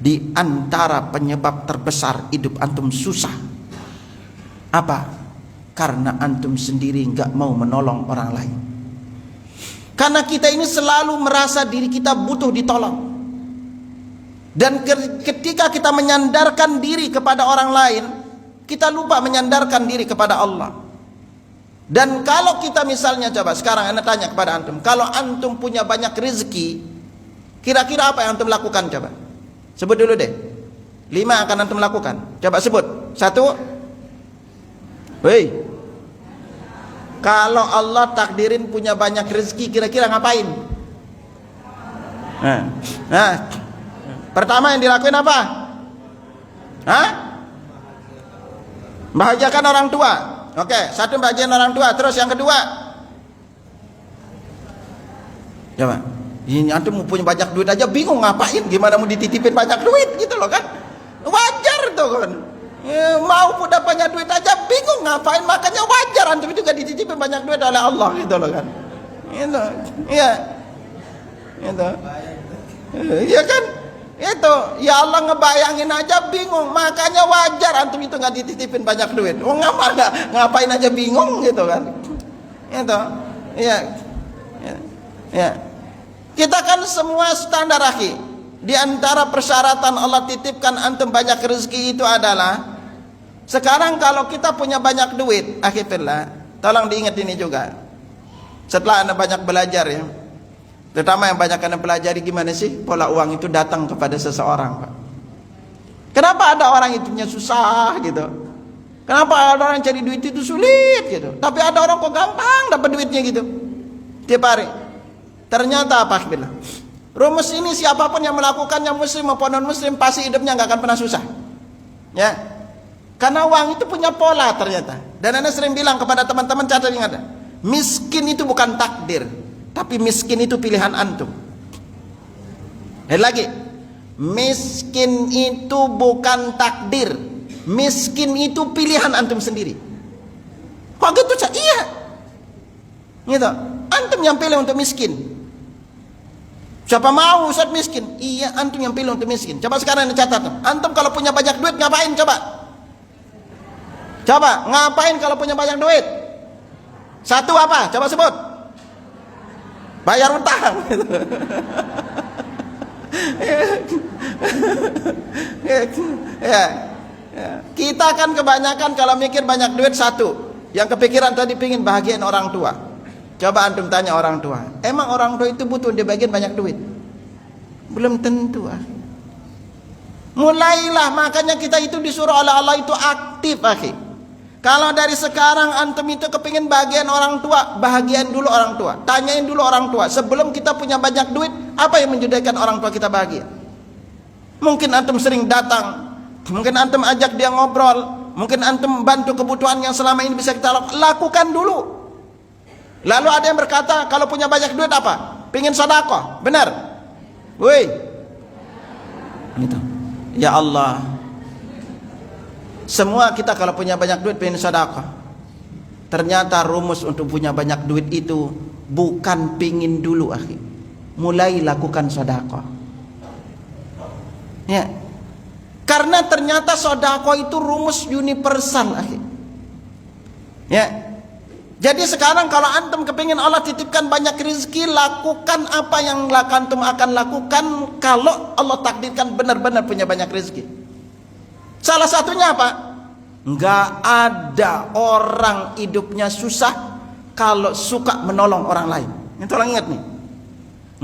Di antara penyebab terbesar hidup antum susah, apa? Karena antum sendiri nggak mau menolong orang lain. Karena kita ini selalu merasa diri kita butuh ditolong. Dan ketika kita menyandarkan diri kepada orang lain, kita lupa menyandarkan diri kepada Allah. Dan kalau kita misalnya, coba sekarang Anda tanya kepada antum, kalau antum punya banyak rezeki, kira-kira apa yang antum lakukan? Coba sebut dulu deh, 5 akan antum lakukan. Coba sebut. 1. Woi, kalau Allah takdirin punya banyak rezeki, kira-kira ngapain? Nah, pertama yang dilakuin apa? Hah? Bahagiakan orang tua. Oke, 1 bagian orang tua. Terus yang kedua, coba, ini antum mau punya banyak duit aja bingung ngapain, gimana mau dititipin banyak duit gitu loh kan? Wajar tuh kan. Ya, mau udah banyak duit aja bingung ngapain, makanya wajar antum juga dititipin banyak duit oleh Allah gitu loh kan. Itu, iya. Itu. Iya kan? Itu, ya Allah ngebayangin aja bingung, makanya wajar antum itu nggak dititipin banyak duit. Oh ngapain aja bingung gitu kan? Itu, ya, ya. Kita kan semua standar akhi. Di antara persyaratan Allah titipkan antum banyak rezeki itu adalah, sekarang kalau kita punya banyak duit, akhi fillah, tolong diingat ini juga. Setelah anda banyak belajar ya, terutama yang banyak anda pelajari gimana sih pola uang itu datang kepada seseorang, Pak. Kenapa ada orang itunya susah gitu? Kenapa ada orang cari duit itu sulit gitu? Tapi ada orang kok gampang dapat duitnya gitu tiap hari. Ternyata apa billah? Rumus ini siapapun yang melakukannya, muslim maupun non muslim, pasti hidupnya nggak akan pernah susah. Ya. Karena uang itu punya pola ternyata. Dan anda sering bilang kepada teman-teman, catat ingat, miskin itu bukan takdir, tapi miskin itu pilihan antum. Dan lagi, miskin itu bukan takdir, miskin itu pilihan antum sendiri. Kok gitu? Iya. Gitu. Antum yang pilih untuk miskin. Siapa mau Ustaz miskin? Iya, antum yang pilih untuk miskin. Coba sekarang dicatat. Antum kalau punya banyak duit ngapain coba? Coba, ngapain kalau punya banyak duit? 1 apa? Coba sebut. Bayar utang. Ya. Kita kan kebanyakan kalau mikir banyak duit 1, yang kepikiran tadi pingin bahagiain orang tua. Coba antum tanya orang tua, emang orang tua itu butuh dia bagian banyak duit? Belum tentu. Mulailah, makanya kita itu disuruh oleh Allah itu aktif, akhi. Kalau dari sekarang antum itu kepingin bagian orang tua, bahagian dulu orang tua, tanyain dulu orang tua. Sebelum kita punya banyak duit, apa yang menjadikan orang tua kita bahagia? Mungkin antum sering datang, mungkin antum ajak dia ngobrol, mungkin antum bantu kebutuhan yang selama ini bisa kita lakukan dulu. Lalu ada yang berkata, kalau punya banyak duit apa? Pingin sedekah, benar? Woi, gitu. Ya Allah, semua kita kalau punya banyak duit pingin sedekah. Ternyata rumus untuk punya banyak duit itu bukan pingin dulu, akhi. Mulai lakukan sedekah. Ya, karena ternyata sedekah itu rumus universal, akhi. Ya. Jadi sekarang kalau antum kepingin Allah titipkan banyak rezeki, lakukan apa yang antum akan lakukan kalau Allah takdirkan benar-benar punya banyak rezeki. Salah satunya apa? Nggak ada orang hidupnya susah kalau suka menolong orang lain. Ini tolong ingat nih.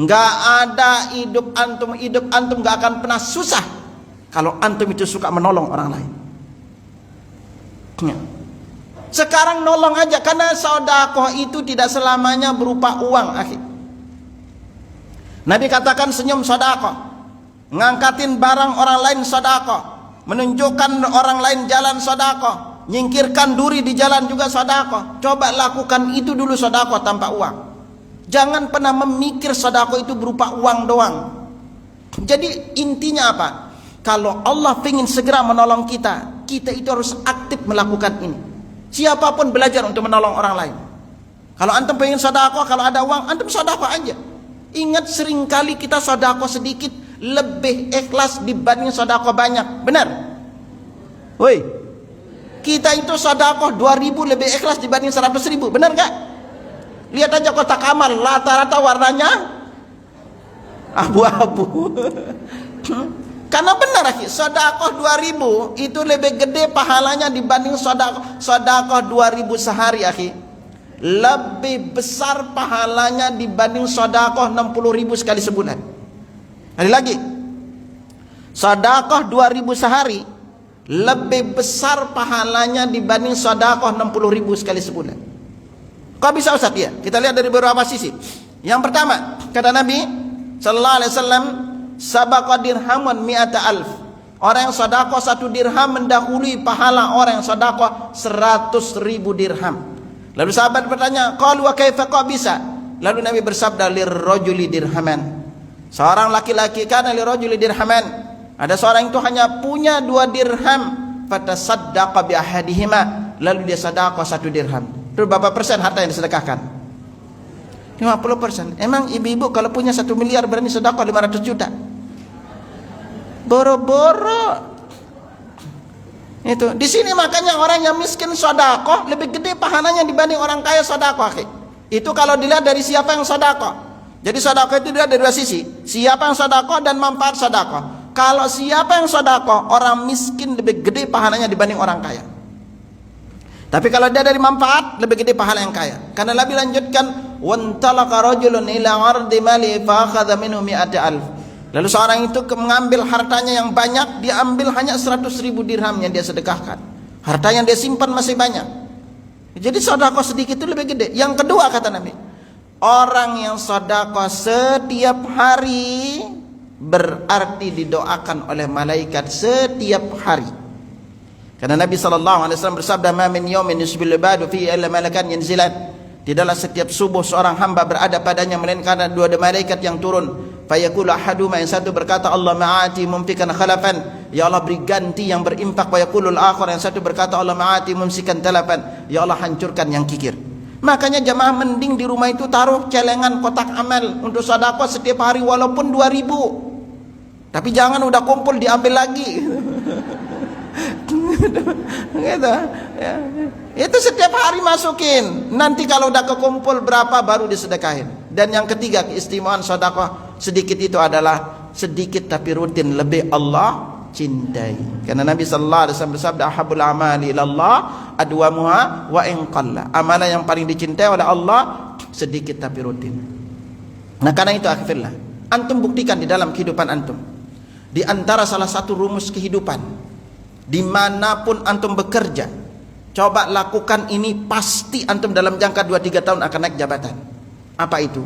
Nggak ada hidup antum nggak akan pernah susah kalau antum itu suka menolong orang lain. Ya. Sekarang nolong aja, karena sedekah itu tidak selamanya berupa uang, akhi. Nabi katakan senyum sedekah, ngangkatin barang orang lain sedekah, menunjukkan orang lain jalan sedekah, nyingkirkan duri di jalan juga sedekah. Coba lakukan itu dulu sedekah tanpa uang. Jangan pernah memikir sedekah itu berupa uang doang. Jadi intinya apa? Kalau Allah ingin segera menolong kita, kita itu harus aktif melakukan ini. Siapapun belajar untuk menolong orang lain. Kalau antum pengen sedekah, kalau ada uang, antum sedekah aja. Ingat, seringkali kita sedekah sedikit lebih ikhlas dibanding sedekah banyak. Benar? Woi, kita itu sedekah 2.000 lebih ikhlas dibanding 100.000. Benar gak? Lihat aja kotak amal, rata-rata warnanya abu-abu. Karena benar akhi, sedekah 2000 itu lebih gede pahalanya dibanding sedekah 2000 sehari akhi. Lebih besar pahalanya dibanding sedekah 60.000 sekali sebulan. Ada lagi, sedekah 2000 sehari lebih besar pahalanya dibanding sedekah 60.000 sekali sebulan. Kok bisa Ustaz? Ya, kita lihat dari beberapa sisi. Yang pertama, kata Nabi sallallahu alaihi wasallam, sabaqa dirhamun mi'ata alf. Orang yang sedekah 1 dirham mendahului pahala orang yang sedekah 100.000 dirham. Lalu sahabat bertanya, qalu wa kaifa kok bisa? Lalu Nabi bersabda, lirrajuli dirhaman. Seorang laki-laki kana lirrajuli dirhaman. Ada seorang itu hanya punya 2 dirham, fatasaddaqa bi ahadihima, lalu dia sedekah 1 dirham. Itu berapa persen harta yang disedekahkan? 50%. Emang ibu-ibu kalau punya 1 miliar berani sedekah 500 juta? Boro-boro. Itu di sini makanya orang yang miskin sedekah lebih gede pahalanya dibanding orang kaya sedekah. Itu kalau dilihat dari siapa yang sedekah. Jadi sedekah itu dilihat dari 2 sisi, siapa yang sedekah dan manfaat sedekah. Kalau siapa yang sedekah, orang miskin lebih gede pahalanya dibanding orang kaya. Tapi kalau dia dari manfaat, lebih gede pahala yang kaya. Karena Nabi lanjutkan, wantalaqa rajulun ila 'ardi mali fa akhadha minhu 100.000. Lalu seorang itu mengambil hartanya yang banyak, dia ambil hanya 100.000 dirham yang dia sedekahkan. Harta yang dia simpan masih banyak. Jadi sedekah sedikit itu lebih gede. Yang kedua kata Nabi, orang yang sedekah setiap hari berarti didoakan oleh malaikat setiap hari. Karena Nabi SAW bersabda, ma min yawmin yusbil ibadu fihi illa malakan yanzilan. Tidaklah setiap subuh seorang hamba berada padanya melainkan ada 2 malaikat yang turun. Fayaqulu ahaduma, yang satu berkata, Allah ma'ati mumfikan khalafan, ya Allah beri ganti yang berimpak. Fayaqulu al-akhar, yang satu berkata, Allah ma'ati mumsikan talafan, ya Allah hancurkan yang kikir. Makanya jamaah mending di rumah itu taruh celengan kotak amal untuk sedekah setiap hari walaupun 2000. Tapi jangan udah kumpul diambil lagi. Gitu, ya. Itu setiap hari masukin. Nanti kalau udah kekumpul berapa baru disedekahin. Dan yang ketiga, keistimewaan sedekah sedikit itu adalah sedikit tapi rutin, lebih Allah cintai. Karena Nabi sallallahu alaihi wasallam bersabda, ahabul amali ilallah adwamuha wa in qalla. Amalan yang paling dicintai oleh Allah sedikit tapi rutin. Nah, karena itu akhirnya antum buktikan di dalam kehidupan antum. Di antara salah satu rumus kehidupan, dimanapun antum bekerja, coba lakukan ini, pasti antum dalam jangka 2-3 tahun akan naik jabatan. Apa itu?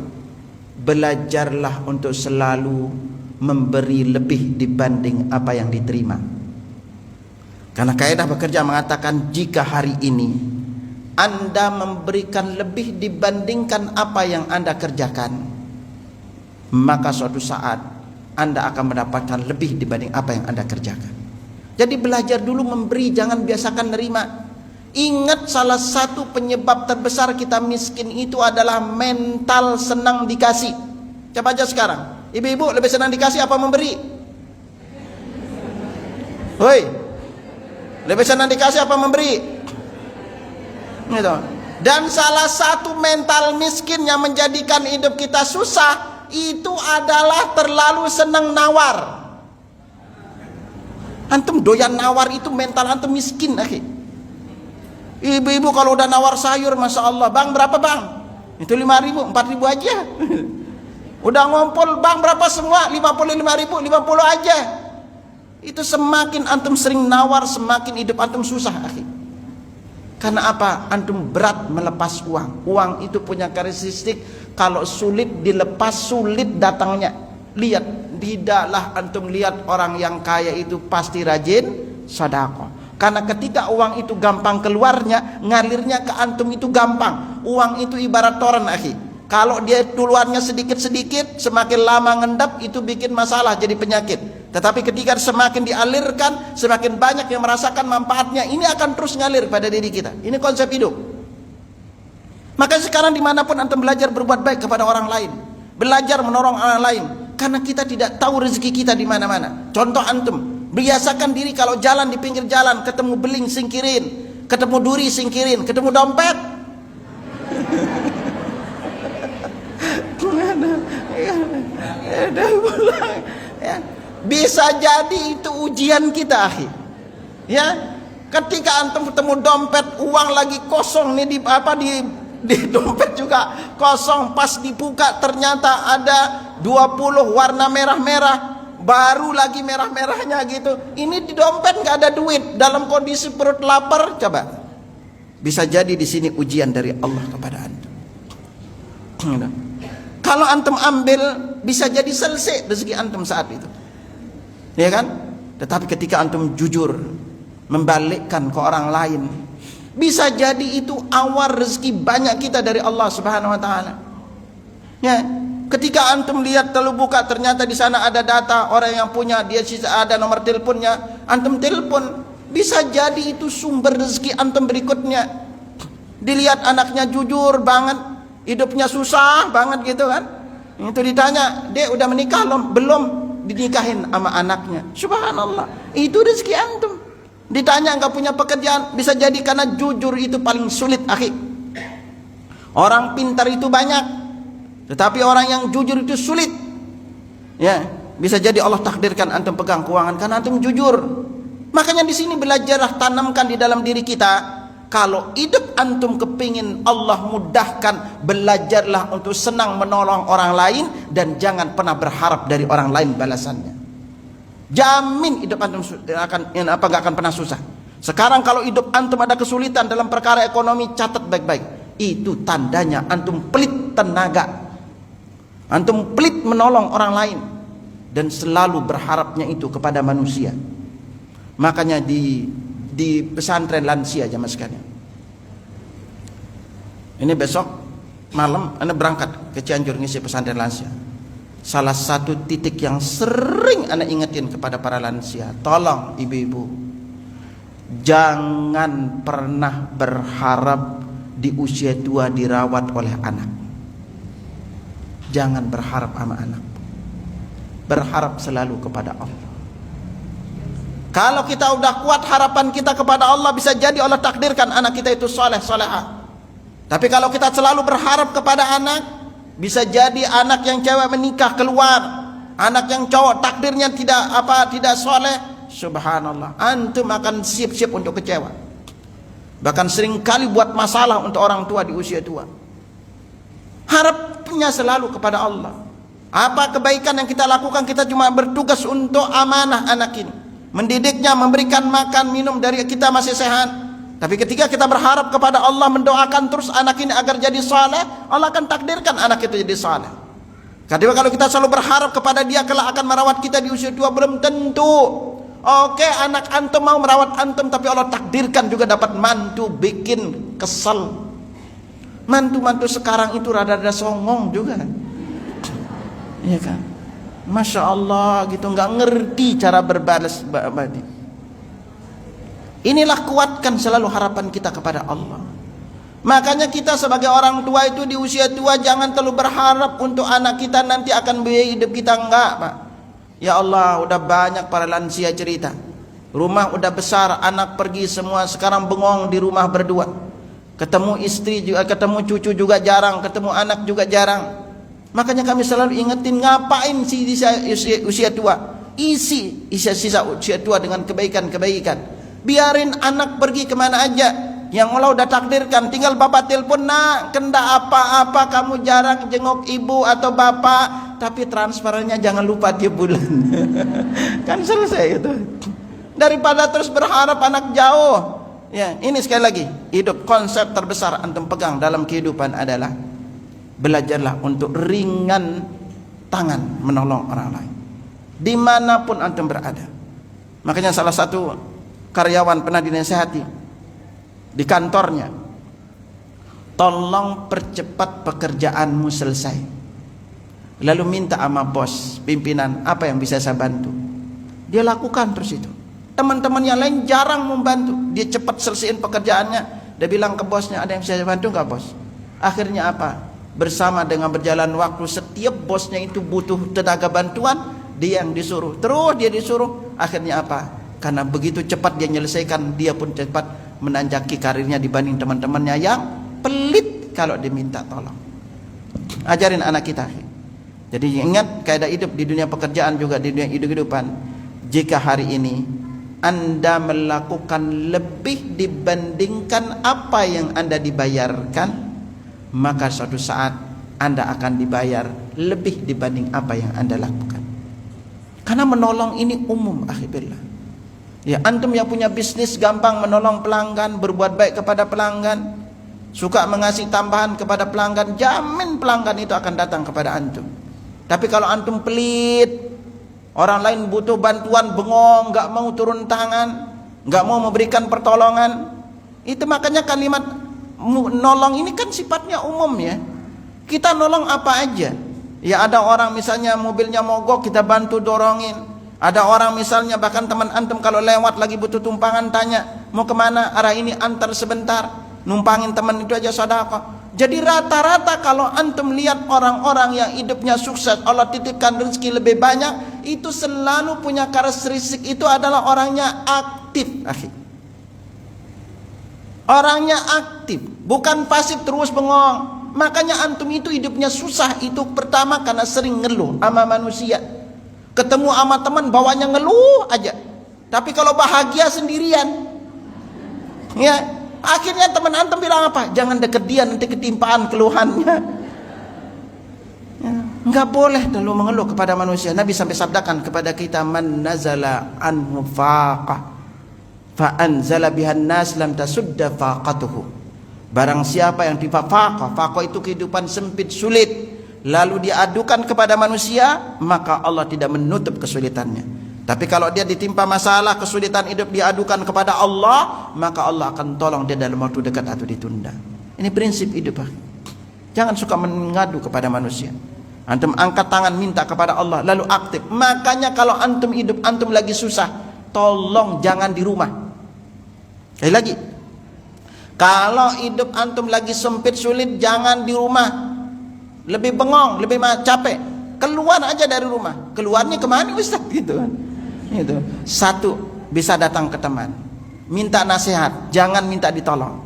Belajarlah untuk selalu memberi lebih dibanding apa yang diterima. Karena kaidah bekerja mengatakan, jika hari ini Anda memberikan lebih dibandingkan apa yang Anda kerjakan, maka suatu saat Anda akan mendapatkan lebih dibanding apa yang Anda kerjakan. Jadi belajar dulu memberi, jangan biasakan nerima. Ingat, salah satu penyebab terbesar kita miskin itu adalah mental senang dikasih. Coba aja sekarang, ibu-ibu lebih senang dikasih apa memberi? Woi, lebih senang dikasih apa memberi? Gitu. Dan salah satu mental miskin yang menjadikan hidup kita susah itu adalah terlalu senang nawar. Antum doyan nawar, itu mental antum miskin, akhi. Ibu-ibu kalau udah nawar sayur, masya Allah, bang berapa bang? Itu 5.000, 4.000 aja. Udah ngumpul, bang berapa semua? 55.000, 50 aja. Itu semakin antum sering nawar, semakin hidup antum susah, akhi. Karena apa? Antum berat melepas uang. Uang itu punya karakteristik, kalau sulit dilepas, sulit datangnya. Lihat, tidaklah antum lihat orang yang kaya itu pasti rajin sedekah. Karena ketika uang itu gampang keluarnya, ngalirnya ke antum itu gampang. Uang itu ibarat toren, akhi. Kalau dia keluarnya sedikit-sedikit, semakin lama ngendap, itu bikin masalah, jadi penyakit. Tetapi ketika semakin dialirkan, semakin banyak yang merasakan manfaatnya, ini akan terus ngalir pada diri kita. Ini konsep hidup. Maka sekarang dimanapun antum belajar berbuat baik kepada orang lain, belajar menolong orang lain, karena kita tidak tahu rezeki kita di mana-mana. Contoh antum, biasakan diri kalau jalan di pinggir jalan, ketemu beling singkirin, ketemu duri singkirin, ketemu dompet. Bisa jadi itu ujian kita, akhi. Ya, ketika antum ketemu dompet uang lagi kosong nih di dompet juga kosong, pas dibuka ternyata ada 20 warna merah-merah, baru lagi merah-merahnya gitu. Ini di dompet nggak ada duit, dalam kondisi perut lapar, coba. Bisa jadi di sini ujian dari Allah kepada antum. Kalau antum ambil, bisa jadi selesai rezeki antum saat itu, ya kan? Tetapi ketika antum jujur membalikkan ke orang lain, bisa jadi itu awal rezeki banyak kita dari Allah Subhanahu wa taala. Ya, ketika antum lihat lalu buka ternyata di sana ada data orang yang punya, dia ada nomor teleponnya, antum telepon, bisa jadi itu sumber rezeki antum berikutnya. Dilihat anaknya jujur banget, hidupnya susah banget gitu kan. Itu ditanya, "Dek udah menikah belum?" Dinikahin sama anaknya. Subhanallah, itu rezeki antum. Ditanya enggak punya pekerjaan, bisa jadi karena jujur itu paling sulit, akhi. Orang pintar itu banyak, tetapi orang yang jujur itu sulit. Ya, bisa jadi Allah takdirkan antum pegang keuangan karena antum jujur. Makanya di sini belajarlah, tanamkan di dalam diri kita. Kalau hidup antum kepingin Allah mudahkan, belajarlah untuk senang menolong orang lain dan jangan pernah berharap dari orang lain balasannya. Jamin hidup antum gak akan pernah susah. Sekarang kalau hidup antum ada kesulitan dalam perkara ekonomi, catat baik-baik. Itu tandanya antum pelit tenaga, antum pelit menolong orang lain, dan selalu berharapnya itu kepada manusia. Makanya di pesantren lansia jamaah sekalian, ini besok malam Anda berangkat ke Cianjur ngisi pesantren lansia. Salah satu titik yang sering Anda ingetin kepada para lansia, tolong ibu-ibu, jangan pernah berharap di usia tua dirawat oleh anak. Jangan berharap sama anak, berharap selalu kepada Allah. Kalau kita udah kuat harapan kita kepada Allah, bisa jadi Allah takdirkan anak kita itu soleh solehah. Tapi kalau kita selalu berharap kepada anak, bisa jadi anak yang cewek menikah keluar, anak yang cowok takdirnya tidak soleh. Subhanallah, antum akan siap-siap untuk kecewa. Bahkan seringkali buat masalah untuk orang tua di usia tua. Harapnya selalu kepada Allah. Apa kebaikan yang kita lakukan, kita cuma bertugas untuk amanah anak ini, mendidiknya, memberikan makan minum dari kita masih sehat. Tapi ketika kita berharap kepada Allah, mendoakan terus anak ini agar jadi saleh, Allah akan takdirkan anak itu jadi saleh. Kadang kalau kita selalu berharap kepada dia kelak akan merawat kita di usia tua, belum tentu. Oke, anak antum mau merawat antum, tapi Allah takdirkan juga dapat mantu bikin kesel. Mantu-mantu sekarang itu rada-rada songong juga, iya kan? Masya Allah gitu, nggak ngerti cara berbalas budi. Inilah kuatkan selalu harapan kita kepada Allah. Makanya kita sebagai orang tua itu di usia tua jangan terlalu berharap untuk anak kita nanti akan biayai hidup kita, enggak, Pak. Ya Allah, udah banyak para lansia cerita, rumah udah besar, anak pergi semua, sekarang bengong di rumah berdua. Ketemu istri juga, ketemu cucu juga jarang, ketemu anak juga jarang. Makanya kami selalu ingetin, ngapain sih di usia tua? Isi sisa usia tua dengan kebaikan-kebaikan. Biarin anak pergi kemana aja, yang Allah udah takdirkan. Tinggal bapak telepon, nak, kenda apa-apa kamu jarang jenguk ibu atau bapak, tapi transferannya jangan lupa tiap bulan. Kan selesai itu. Daripada terus berharap anak jauh. Ya, ini sekali lagi, hidup konsep terbesar antum pegang dalam kehidupan adalah belajarlah untuk ringan tangan menolong orang lain dimanapun antum berada. Makanya salah satu karyawan pernah dinasihati di kantornya, tolong percepat pekerjaanmu selesai. Lalu minta sama bos, pimpinan, apa yang bisa saya bantu? Dia lakukan terus itu. Teman-teman yang lain jarang membantu, dia cepat selesaiin pekerjaannya. Dia bilang ke bosnya, ada yang bisa saya bantu nggak bos? Akhirnya apa? Bersama dengan berjalan waktu, setiap bosnya itu butuh tenaga bantuan, dia yang disuruh. Terus dia disuruh. Akhirnya apa? Karena begitu cepat dia menyelesaikan, dia pun cepat menanjaki karirnya dibanding teman-temannya yang pelit kalau diminta tolong. Ajarin anak kita, Jadi ingat kaidah hidup di dunia pekerjaan juga di dunia kehidupan. Jika hari ini Anda melakukan lebih dibandingkan apa yang Anda dibayarkan, maka suatu saat Anda akan dibayar lebih dibanding apa yang Anda lakukan. Karena menolong ini umum, akhibillah. Ya, antum yang punya bisnis gampang menolong pelanggan, berbuat baik kepada pelanggan, suka mengasih tambahan kepada pelanggan, jamin pelanggan itu akan datang kepada antum. Tapi kalau antum pelit, orang lain butuh bantuan bengong, nggak mau turun tangan, nggak mau memberikan pertolongan, itu makanya kalimat nolong ini kan sifatnya umum ya. Kita nolong apa aja. Ya ada orang misalnya mobilnya mogok, kita bantu dorongin. Ada orang misalnya bahkan teman antum kalau lewat lagi butuh tumpangan tanya mau kemana, arah ini antar sebentar, numpangin teman itu aja sedekah. Jadi rata-rata kalau antum lihat orang-orang yang hidupnya sukses, Allah titipkan rezeki lebih banyak, itu selalu punya karakteristik itu adalah orangnya aktif, akhi. Orangnya aktif, bukan pasif terus bengong. Makanya antum itu hidupnya susah itu pertama karena sering ngeluh sama manusia. Ketemu sama teman bawanya ngeluh aja. Tapi kalau bahagia sendirian, ya akhirnya teman antum bilang apa? Jangan deket dia, nanti ketimpaan keluhannya. Ya, enggak boleh terlalu mengeluh kepada manusia. Nabi sampai sabdakan kepada kita, man nazala anhu faqa fa anzala bihan nas lam tasudda faqatuhu. Barang siapa yang faqa itu kehidupan sempit sulit, lalu diadukan kepada manusia, maka Allah tidak menutup kesulitannya. Tapi kalau dia ditimpa masalah, kesulitan hidup, diadukan kepada Allah, maka Allah akan tolong dia dalam waktu dekat atau ditunda. Ini prinsip hidup. Jangan suka mengadu kepada manusia. Antum angkat tangan minta kepada Allah, lalu aktif. Makanya kalau antum hidup, antum lagi susah, tolong jangan di rumah. Sekali lagi, kalau hidup antum lagi sempit sulit, jangan di rumah. Lebih bengong, lebih capek, keluar aja dari rumah. Keluarnya kemana Ustaz gitu kan? Itu satu, bisa datang ke teman, minta nasihat, jangan minta ditolong.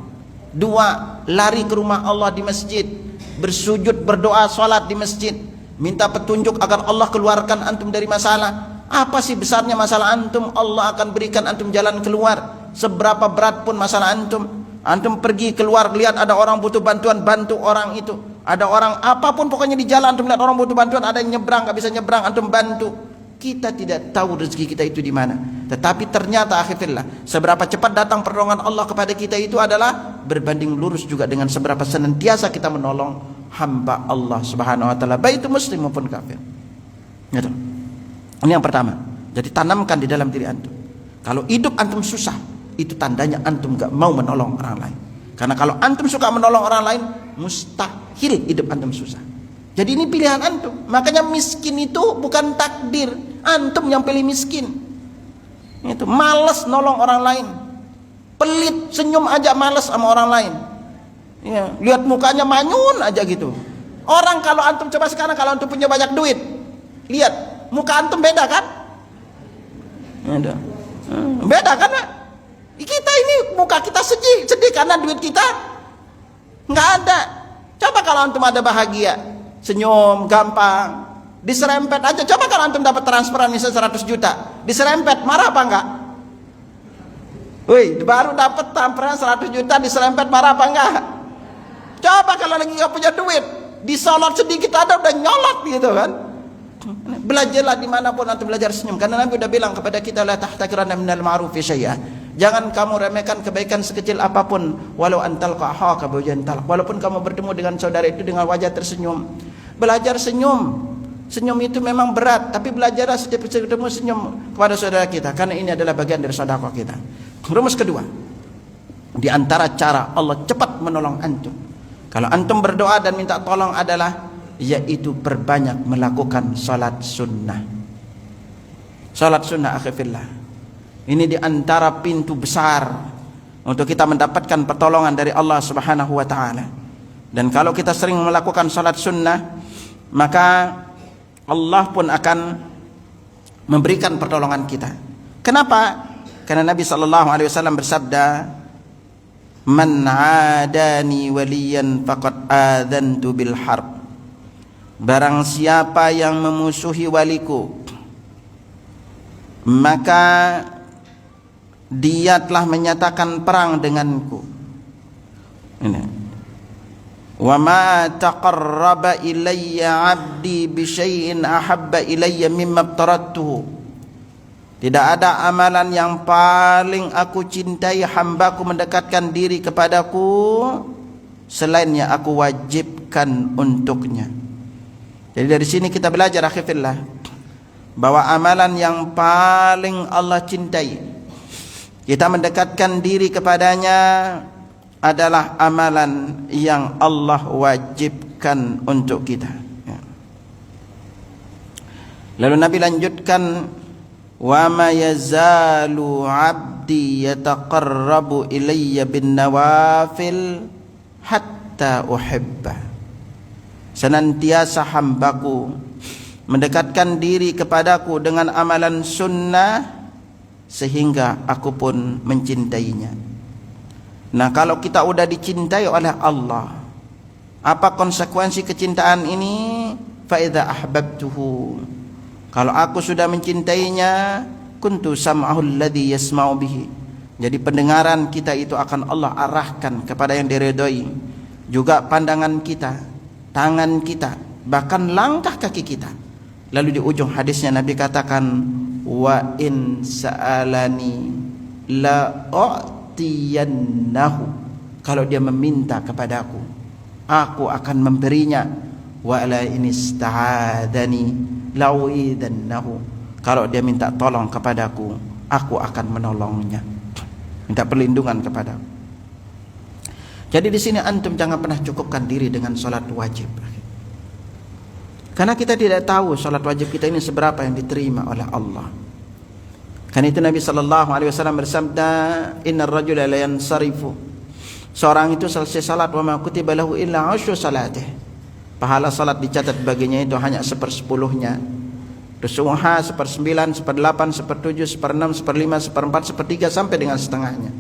Dua, lari ke rumah Allah di masjid, bersujud, berdoa, sholat di masjid, minta petunjuk agar Allah keluarkan antum dari masalah. Apa sih besarnya masalah antum? Allah akan berikan antum jalan keluar. Seberapa berat pun masalah antum, antum pergi keluar, lihat ada orang butuh bantuan, bantu orang itu. Ada orang apapun pokoknya di jalan antum lihat orang butuh bantuan, ada yang nyebrang gak bisa nyebrang, antum bantu. Kita tidak tahu rezeki kita itu di mana. Tetapi ternyata akhirnya seberapa cepat datang pertolongan Allah kepada kita itu adalah berbanding lurus juga dengan seberapa senantiasa kita menolong hamba Allah Subhanahu wa taala, baik itu muslim maupun kafir. Gitu. Ini yang pertama. Jadi tanamkan di dalam diri antum. Kalau hidup antum susah, itu tandanya antum gak mau menolong orang lain. Karena kalau antum suka menolong orang lain, mustahil hidup antum susah. Jadi ini pilihan antum. Makanya miskin itu bukan takdir, antum yang pilih miskin. Itu malas nolong orang lain, pelit, senyum aja malas sama orang lain. Ya, lihat mukanya manyun aja gitu. Orang kalau antum coba sekarang kalau antum punya banyak duit, lihat muka antum beda kan? Beda kan? Kita ini muka kita sedih karena duit kita nggak ada. Coba kalau antum ada bahagia, senyum gampang, diserempet aja. Coba kalau antum dapat transferan misalnya 100 juta, diserempet, marah apa enggak? Wih, baru dapat transferan 100 juta diserempet, marah apa enggak? Coba kalau lagi nggak punya duit, disolot sedikit ada udah nyolot gitu kan? Belajarlah dimanapun antum belajar senyum, karena Nabi udah bilang kepada kita, la tahtakiranna minal ma'rufi syai'a. Jangan kamu remehkan kebaikan sekecil apapun, walau antal qahaka bujantal. Walaupun kamu bertemu dengan saudara itu dengan wajah tersenyum. Belajar senyum. Senyum itu memang berat, tapi belajarlah setiap ketemu senyum kepada saudara kita, karena ini adalah bagian dari sedekah kita. Rumus kedua, di antara cara Allah cepat menolong antum, kalau antum berdoa dan minta tolong adalah yaitu perbanyak melakukan salat sunnah. Salat sunnah akhirnya ini di antara pintu besar untuk kita mendapatkan pertolongan dari Allah Subhanahu wa taala. Dan kalau kita sering melakukan salat sunnah, maka Allah pun akan memberikan pertolongan kita. Kenapa? Karena Nabi sallallahu alaihi wasallam bersabda, "Man 'adani waliyan faqad adantu bil harb." barang siapa yang memusuhi waliku, maka dia telah menyatakan perang denganku. Ini. Wa ma taqarraba ilayya 'abdi bi syai'in ahabba ilayya mimma aftaradtuhu. Tidak ada amalan yang paling aku cintai hambaku mendekatkan diri kepadaku selain yang aku wajibkan untuknya. Jadi dari sini kita belajar akhirnya bahwa amalan yang paling Allah cintai, kita mendekatkan diri kepadanya, adalah amalan yang Allah wajibkan untuk kita. Lalu Nabi lanjutkan, wa ma yazalu 'abdi yataqarrabu ilayya bin nawafil hatta uhibba. Senantiasa hambaku mendekatkan diri kepadaku dengan amalan sunnah sehingga aku pun mencintainya. Nah, kalau kita udah dicintai oleh Allah, apa konsekuensi kecintaan ini? Fa idza ahbabtuhu, kalau aku sudah mencintainya, kuntu sam'ahu alladhi yasma'u bihi. Jadi pendengaran kita itu akan Allah arahkan kepada yang diridhoi. Juga pandangan kita, tangan kita, bahkan langkah kaki kita. Lalu di ujung hadisnya Nabi katakan, wa in sa'alani la u'tiyannahu. Kalau dia meminta kepadaku, aku akan memberinya. Wa la in ista'adani la'uidannahu. Kalau dia minta tolong kepadaku, aku akan menolongnya. Minta perlindungan kepadaku. Jadi di sini antum jangan pernah cukupkan diri dengan salat wajib. Karena kita tidak tahu salat wajib kita ini seberapa yang diterima oleh Allah. Karena itu Nabi SAW bersabda, innar rajula la yansarifu. Seorang itu selesai salat, wa ma kutiba lahu illa 'ashru salatih. Pahala salat dicatat baginya itu hanya 1/10-nya. Rusuha 1/9, 1/8, 1/7, 1/6, 1/5, 1/4, 1/3 sampai dengan setengahnya.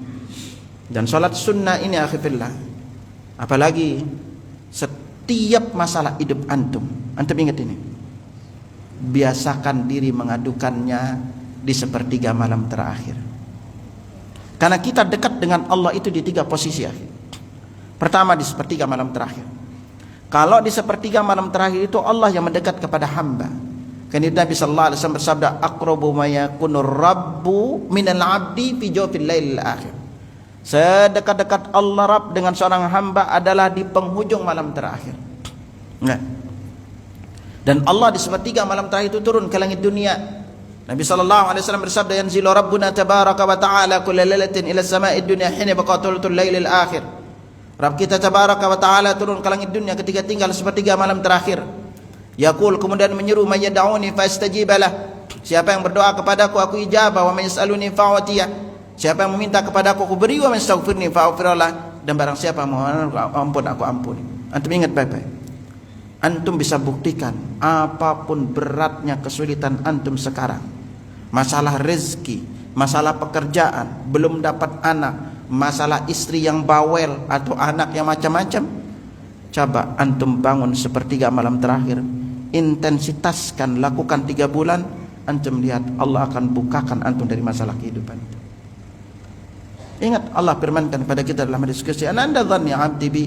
Dan salat sunnah ini akhirnya, apalagi setiap masalah hidup antum ingat ini, biasakan diri mengadukannya di 1/3 malam terakhir. Karena kita dekat dengan Allah itu di 3 posisi akhir. Pertama di 1/3 malam terakhir. Kalau di 1/3 malam terakhir itu Allah yang mendekat kepada hamba. Karena Nabi sallallahu alaihi wasallam bersabda, aqrabu ma yakunur rabbu minal 'abdi fi jawfil lailil akhir. Sedekat-dekat Allah Rabb dengan seorang hamba adalah di penghujung malam terakhir. Nah. Dan Allah di 1/3 malam terakhir itu turun ke langit dunia. Nabi sallallahu alaihi wasallam bersabda, yanzilu rabbuna tabaraka wa ta'ala kulla lailatin ila sama'id dunya hina baqatul lailil akhir. Rabb kita tabaraka wa ta'ala turun ke langit dunia ketika tinggal 1/3 malam terakhir. Yaqul, kemudian menyeru, may yad'uni fastajibalah. Siapa yang berdoa kepadaku aku ijabah, wa may yas'aluni fa'atiyah. Siapa yang meminta kepadaku aku beri, wa may yastaghfirni fa'aghfirlah. Dan barang siapa mohon ampun aku ampuni. Antum ingat baik-baik. Antum bisa buktikan apapun beratnya kesulitan antum sekarang. Masalah rezeki, masalah pekerjaan, belum dapat anak, masalah istri yang bawel atau anak yang macam-macam. Coba antum bangun 1/3 malam terakhir, intensitaskan, lakukan 3 bulan, antum lihat Allah akan bukakan antum dari masalah kehidupan itu. Ingat Allah firmankan kepada kita dalam hadis qudsi, ananda dhanni 'abdi bi.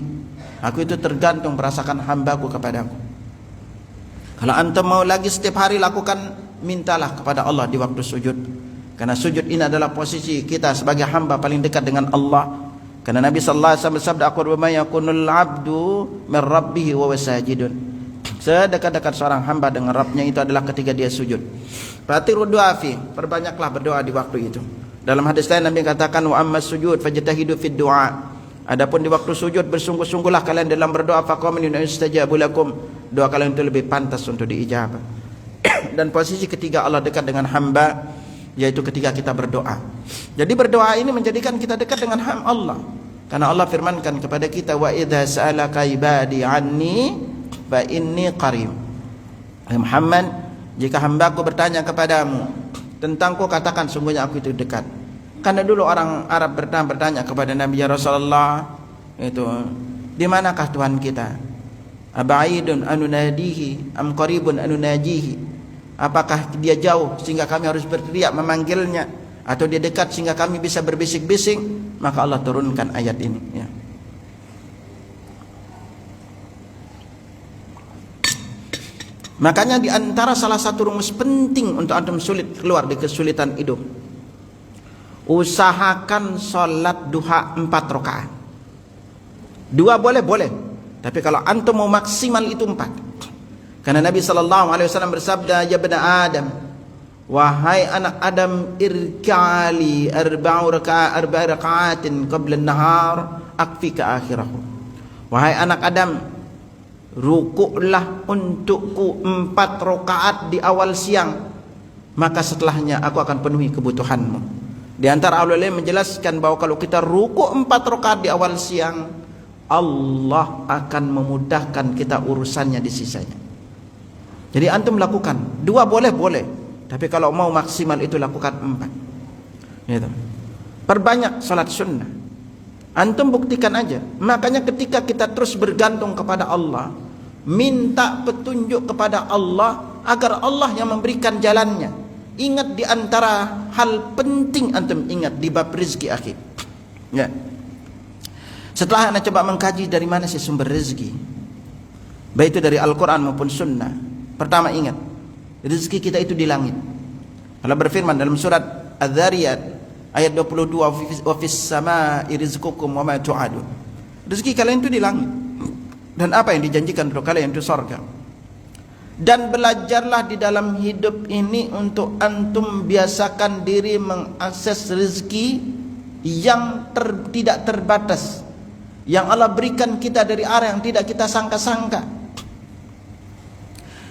Aku itu tergantung merasakan hambaku kepadaku. Kalau antum mau lagi setiap hari lakukan, mintalah kepada Allah di waktu sujud. Karena sujud ini adalah posisi kita sebagai hamba paling dekat dengan Allah. Karena Nabi sallallahu alaihi wasallam bersabda, aqrabu ma yakunul 'abdu min rabbih wa huwa sajidun. Sedekat-dekat seorang hamba dengan Rabbnya itu adalah ketika dia sujud. Berarti berdoa perbanyaklah berdoa di waktu itu. Dalam hadis lain Nabi katakan, wa ammas sujud fajtahidu fid du'a. Adapun di waktu sujud bersungguh-sungguhlah kalian dalam berdoa, faqamin yustajabu lakum. Doa kalian itu lebih pantas untuk diijabah. Dan posisi ketiga Allah dekat dengan hamba, yaitu ketika kita berdoa. Jadi berdoa ini menjadikan kita dekat dengan Allah. Karena Allah firmankan kepada kita, wa idza sa'alaka ibadi anni fa inni qarib. Muhammad, jika hambaku bertanya kepadamu tentangku, katakan sungguhnya aku itu dekat. Karena dulu orang Arab bertanya kepada Nabi, ya Rasulullah, itu di manakah Tuhan kita? Abaidun anunadihi am qaribun anunajihi. Apakah dia jauh sehingga kami harus berteriak memanggilnya, atau dia dekat sehingga kami bisa berbisik-bisik? Maka Allah turunkan ayat ini, ya. Makanya di antara salah satu rumus penting untuk antum sulit keluar dari kesulitan hidup, usahakan sholat duha 4 rakaat. 2 boleh, tapi kalau antum mau maksimal itu 4. Karena Nabi SAW bersabda, ya bani Adam, wahai anak Adam, irka'ali 4 raka'atin qabla an-nahar akfika akhirahu. Wahai anak Adam, rukuklah untukku 4 rakaat di awal siang, maka setelahnya aku akan penuhi kebutuhanmu. Di antara ulama menjelaskan bahwa kalau kita rukuk 4 rakaat di awal siang, Allah akan memudahkan kita urusannya di sisanya. Jadi antum lakukan 2 boleh, tapi kalau mau maksimal itu lakukan 4. Gitu. Perbanyak salat sunnah. Antum buktikan aja. Makanya ketika kita terus bergantung kepada Allah, minta petunjuk kepada Allah agar Allah yang memberikan jalannya. Ingat di antara hal penting antum ingat di bab rezeki akhir. Ya. Setelah anda coba mengkaji dari mana sih sumber rezeki, baik itu dari Al-Quran maupun Sunnah. Pertama ingat, rezeki kita itu di langit. Allah berfirman dalam surat Adz-Dzariyat ayat 22, wa fis samaa'i rizqukum wa ma tu'adun. Rezeki kalian itu di langit, dan apa yang dijanjikan untuk kalian itu surga. Dan belajarlah di dalam hidup ini untuk antum biasakan diri mengakses rezeki yang tidak terbatas, yang Allah berikan kita dari arah yang tidak kita sangka-sangka.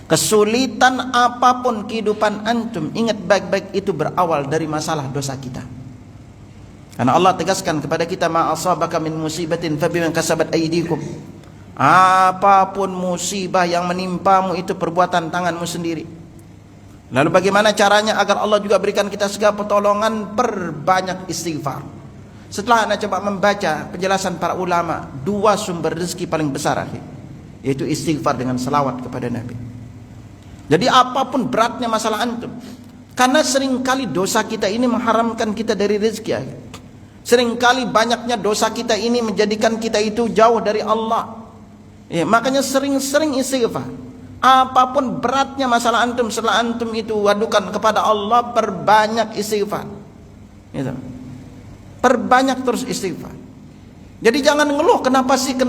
Kesulitan apapun kehidupan antum, ingat baik-baik itu berawal dari masalah dosa kita. Karena Allah tegaskan kepada kita, ma asabaka min musibatin fabima kasabat aydikum. Apapun musibah yang menimpamu itu perbuatan tanganmu sendiri. Lalu bagaimana caranya agar Allah juga berikan kita segala pertolongan? Perbanyak istighfar. Setelah anda coba membaca penjelasan para ulama, 2 sumber rezeki paling besar, yaitu istighfar dengan selawat kepada Nabi. Jadi apapun beratnya masalah antum, karena seringkali dosa kita ini mengharamkan kita dari rezeki. Seringkali banyaknya dosa kita ini menjadikan kita itu jauh dari Allah. Ya, makanya sering-sering istighfar. Apapun beratnya masalah antum, setelah antum itu wadukan kepada Allah, perbanyak istighfar. Gitu. Perbanyak terus istighfar. Jadi jangan ngeluh, kenapa sih.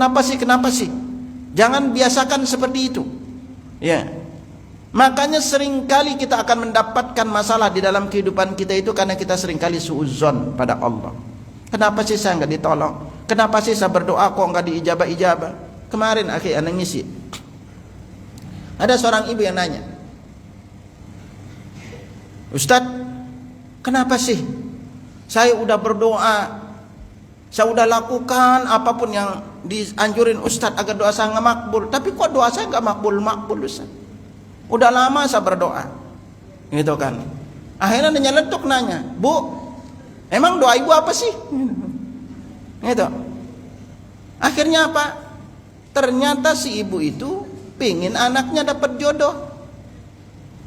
Jangan biasakan seperti itu. Ya. Makanya seringkali kita akan mendapatkan masalah di dalam kehidupan kita itu karena kita seringkali suudzon pada Allah. Kenapa sih saya enggak ditolong? Kenapa sih saya berdoa kok enggak diijabah-ijabah? Kemarin akhirnya anak ngisi, ada seorang ibu yang nanya, Ustadz, kenapa sih saya udah berdoa, saya udah lakukan apapun yang dianjurin Ustadz agar doa saya nggak makbul, tapi kok doa saya nggak makbul Ustadz? Udah lama saya berdoa, gitu kan. Akhirnya dia nyeletuk nanya, Bu, emang doa ibu apa sih? Gitu. Akhirnya apa? Ternyata si ibu itu pingin anaknya dapat jodoh.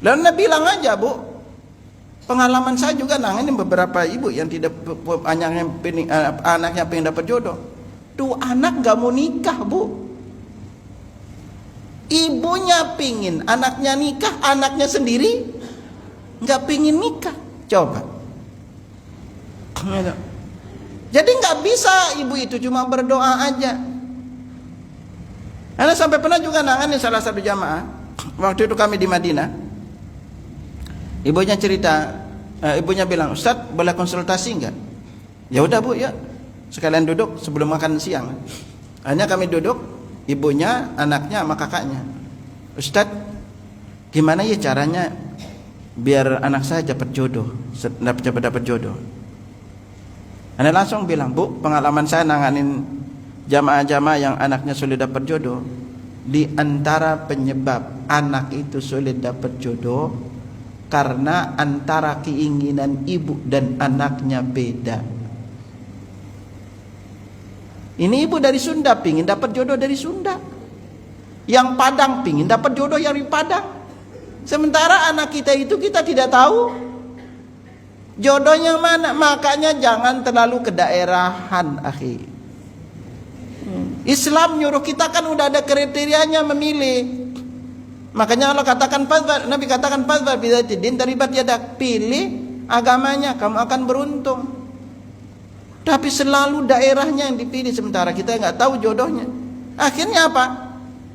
Lalu dia bilang aja, Bu, pengalaman saya juga nanganin beberapa ibu yang tidak anaknya pengen dapat jodoh. Tuh anak gak mau nikah, Bu. Ibunya pingin anaknya nikah, anaknya sendiri gak pingin nikah. Coba. Jadi gak bisa ibu itu cuma berdoa aja. Karena sampai pernah juga nanganin salah satu jamaah. Waktu itu kami di Madinah, ibunya cerita, ibunya bilang, Ustadz boleh konsultasi enggak? Ya udah Bu, ya sekalian duduk sebelum makan siang. Hanya kami duduk, ibunya, anaknya sama kakaknya. Ustadz, gimana ya caranya biar anak saya dapat jodoh, dapat jodoh? Anda langsung bilang, Bu, pengalaman saya nanganin jamaah-jamaah yang anaknya sulit dapat jodoh, di antara penyebab anak itu sulit dapat jodoh karena antara keinginan ibu dan anaknya beda. Ini ibu dari Sunda pingin dapat jodoh dari Sunda, Yang Padang pingin dapat jodoh yang di Padang. Sementara anak kita itu kita tidak tahu jodohnya mana. Makanya jangan terlalu kedaerahan, akhi. Islam nyuruh kita kan udah ada kriterianya memilih. Makanya Allah katakan Nabi katakan fadhfar bidzati din taribat yadak, pilih agamanya kamu akan beruntung. Tapi selalu daerahnya yang dipilih, sementara kita nggak tahu jodohnya. Akhirnya apa?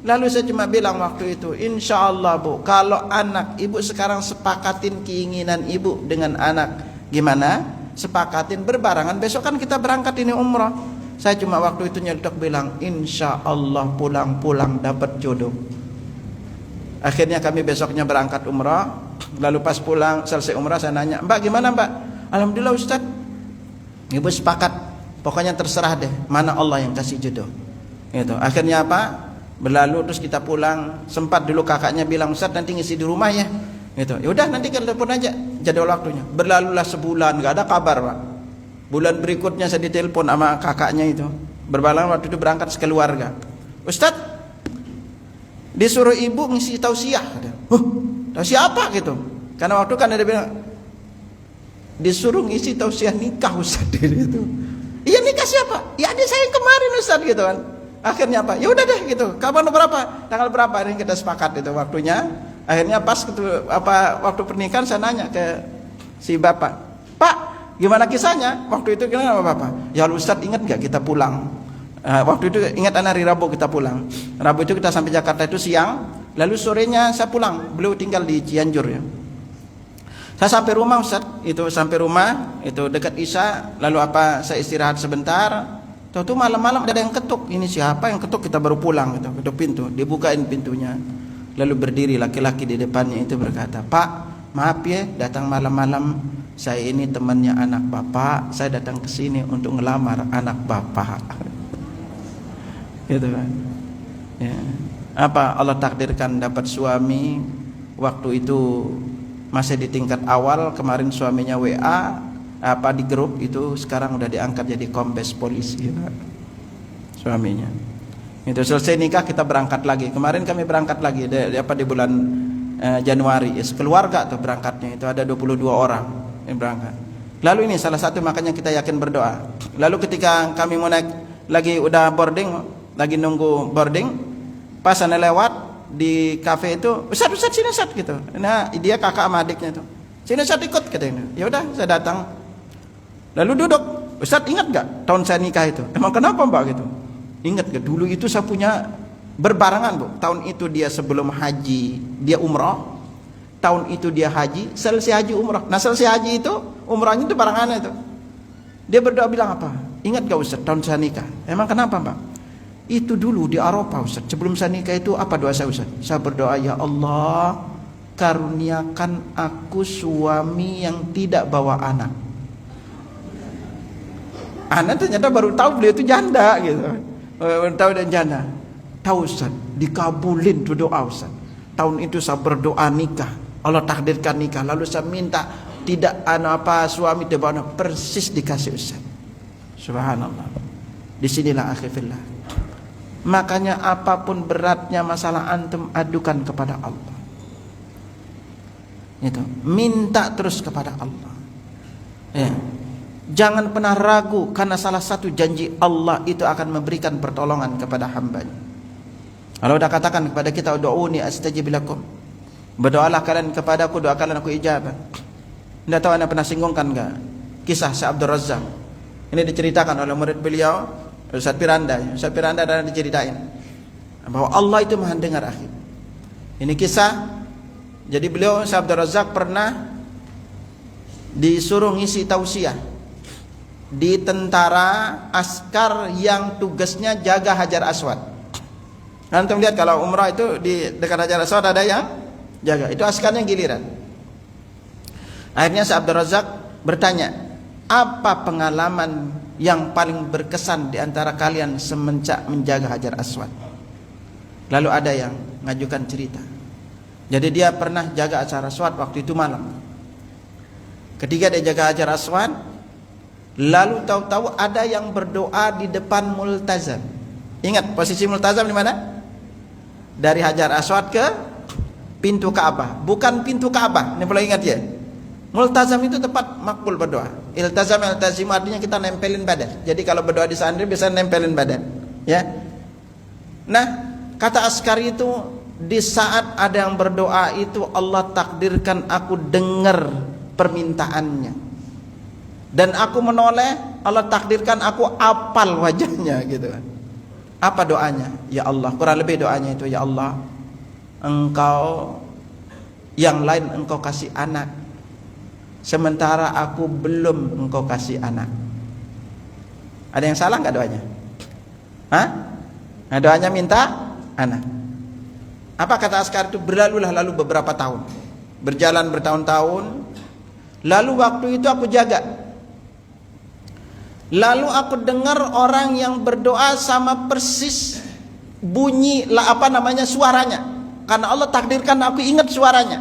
Lalu saya cuma bilang waktu itu, insya Allah Bu, kalau anak ibu sekarang sepakatin keinginan ibu dengan anak, gimana? Sepakatin berbarangan, besok kan kita berangkat ini umrah. Saya cuma waktu itu nyetok bilang, insya Allah pulang-pulang dapat jodoh. Akhirnya kami besoknya berangkat umrah. Lalu pas pulang selesai umrah saya nanya, Mbak gimana Mbak? Alhamdulillah Ustaz, ibu sepakat, pokoknya terserah deh mana Allah yang kasih jodoh. Gitu. Akhirnya apa? Berlalu terus kita pulang. Sempat dulu kakaknya bilang, Ustaz nanti ngisi di rumah ya. Gitu. Ya udah nanti kita telepon aja jadwal waktunya. Berlalulah sebulan nggak ada kabar Pak. Bulan berikutnya saya ditelepon sama kakaknya itu. Berbalang waktu itu berangkat sekeluarga. Ustaz, disuruh ibu ngisi tausiah. Tausiah apa gitu? Karena waktu kan ada bilang disuruh ngisi tausiah nikah Ustaz itu. Iya nikah siapa? Ya adik saya yang kemarin Ustaz gitu kan. Akhirnya apa? Ya udah deh gitu. Kapan berapa? Tanggal berapa? Ini kita sepakat itu waktunya. Akhirnya pas waktu pernikahan saya nanya ke si bapak, Pak, gimana kisahnya? Waktu itu kenapa Bapak? Ya Ustaz ingat nggak kita pulang? Waktu itu ingat hari Rabu kita pulang. Rabu itu kita sampai Jakarta itu siang, lalu sorenya saya pulang. Beliau tinggal di Cianjur ya. Saya sampai rumah Ustaz, itu sampai rumah itu dekat Isya, lalu saya istirahat sebentar. Tahu malam-malam ada yang ketuk. Ini siapa yang ketuk? Kita baru pulang gitu. Ketuk pintu, dibukain pintunya. Lalu berdiri laki-laki di depannya itu berkata, Pak, maaf ya datang malam-malam. Saya ini temannya anak Bapak. Saya datang ke sini untuk ngelamar anak Bapak. Gitu kan. Ya. Apa Allah takdirkan dapat suami waktu itu masih di tingkat awal. Kemarin suaminya WA di grup itu, sekarang udah diangkat jadi kombes polisi ya, suaminya. Itu selesai nikah kita berangkat lagi. Kemarin kami berangkat lagi di bulan Januari. Keluarga tuh berangkatnya itu ada 22 orang yang berangkat. Lalu ini salah satu makanya kita yakin berdoa. Lalu ketika kami mau naik lagi udah boarding, lagi nunggu boarding, pas ana lewat di kafe itu, Ustaz sini Ustaz gitu. Nah, dia kakak sama adiknya itu. Sini Ustaz ikut katanya. Ya udah saya datang. Lalu duduk. Ustaz ingat gak tahun saya nikah itu? Emang kenapa Mbak gitu? Ingat gak dulu itu saya punya berbarangan Bu. Tahun itu dia sebelum haji dia umrah. Tahun itu dia haji, selesai haji umrah. Nah selesai haji itu umrahnya itu barangannya itu. Dia berdoa bilang apa? Ingat gak Ustaz tahun saya nikah? Emang kenapa Mbak? Itu dulu di Arafah Ustaz. Sebelum saya nikah itu apa doa saya Ustaz? Saya berdoa, ya Allah, karuniakan aku suami yang tidak bawa anak. Anak ternyata baru tahu beliau itu janda gitu. Baru tahu dan janda. Tahu Ustaz, dikabulin tuh doa Ustaz. Tahun itu saya berdoa nikah. Allah takdirkan nikah. Lalu saya minta tidak suami tidak bawa anak, persis dikasih Ustaz. Subhanallah. Disinilah akhirnya. Makanya apapun beratnya masalah antum adukan kepada Allah. Itu, minta terus kepada Allah. Ya. Jangan pernah ragu, karena salah satu janji Allah itu akan memberikan pertolongan kepada hambanya. Allah sudah katakan kepada kita, ud'uni astajib lakum. Berdoalah kalian kepadaku, doakanlah aku ijabah. Tidak tahu anda pernah singgungkan enggak kisah Syekh Abdul Razak? Ini diceritakan oleh murid beliau Ustaz Piranda. Ustaz Piranda dan diceritain bahwa Allah itu maha dengar akhir. Ini kisah. Jadi beliau Syekh Abdul Razak pernah disuruh ngisi tausiah di tentara askar yang tugasnya jaga Hajar Aswad. Antum lihat kalau umrah itu di dekat Hajar Aswad ada yang jaga. Itu askarnya giliran. Akhirnya Syekh Abdul Razak bertanya, apa pengalaman yang paling berkesan di antara kalian semenjak menjaga Hajar Aswad? Lalu ada yang ngajukan cerita. Jadi dia pernah jaga Hajar Aswad waktu itu malam. Ketika dia jaga Hajar Aswad, lalu tahu-tahu ada yang berdoa di depan multazam. Ingat posisi multazam di mana? dari Hajar Aswad ke pintu Ka'bah, bukan pintu Ka'bah. Ini perlu ingat ya. Multazam itu tempat makbul berdoa. Iltazam artinya kita nempelin badan. Jadi kalau berdoa di santri bisa nempelin badan, ya. Nah, kata Askari itu, di saat ada yang berdoa itu Allah takdirkan aku dengar permintaannya. Dan aku menoleh, Allah takdirkan aku apal wajahnya gitu kan. Apa doanya? Ya Allah, kurang lebih doanya itu, ya Allah, Engkau yang lain Engkau kasih anak, sementara aku belum Engkau kasih anak. Ada yang salah nggak doanya? Hah? Nah, doanya minta anak. Apa kata Askar itu? Lalu beberapa tahun, berjalan bertahun-tahun. Lalu waktu itu aku jaga. Lalu aku dengar orang yang berdoa sama persis bunyi suaranya. Karena Allah takdirkan aku ingat suaranya.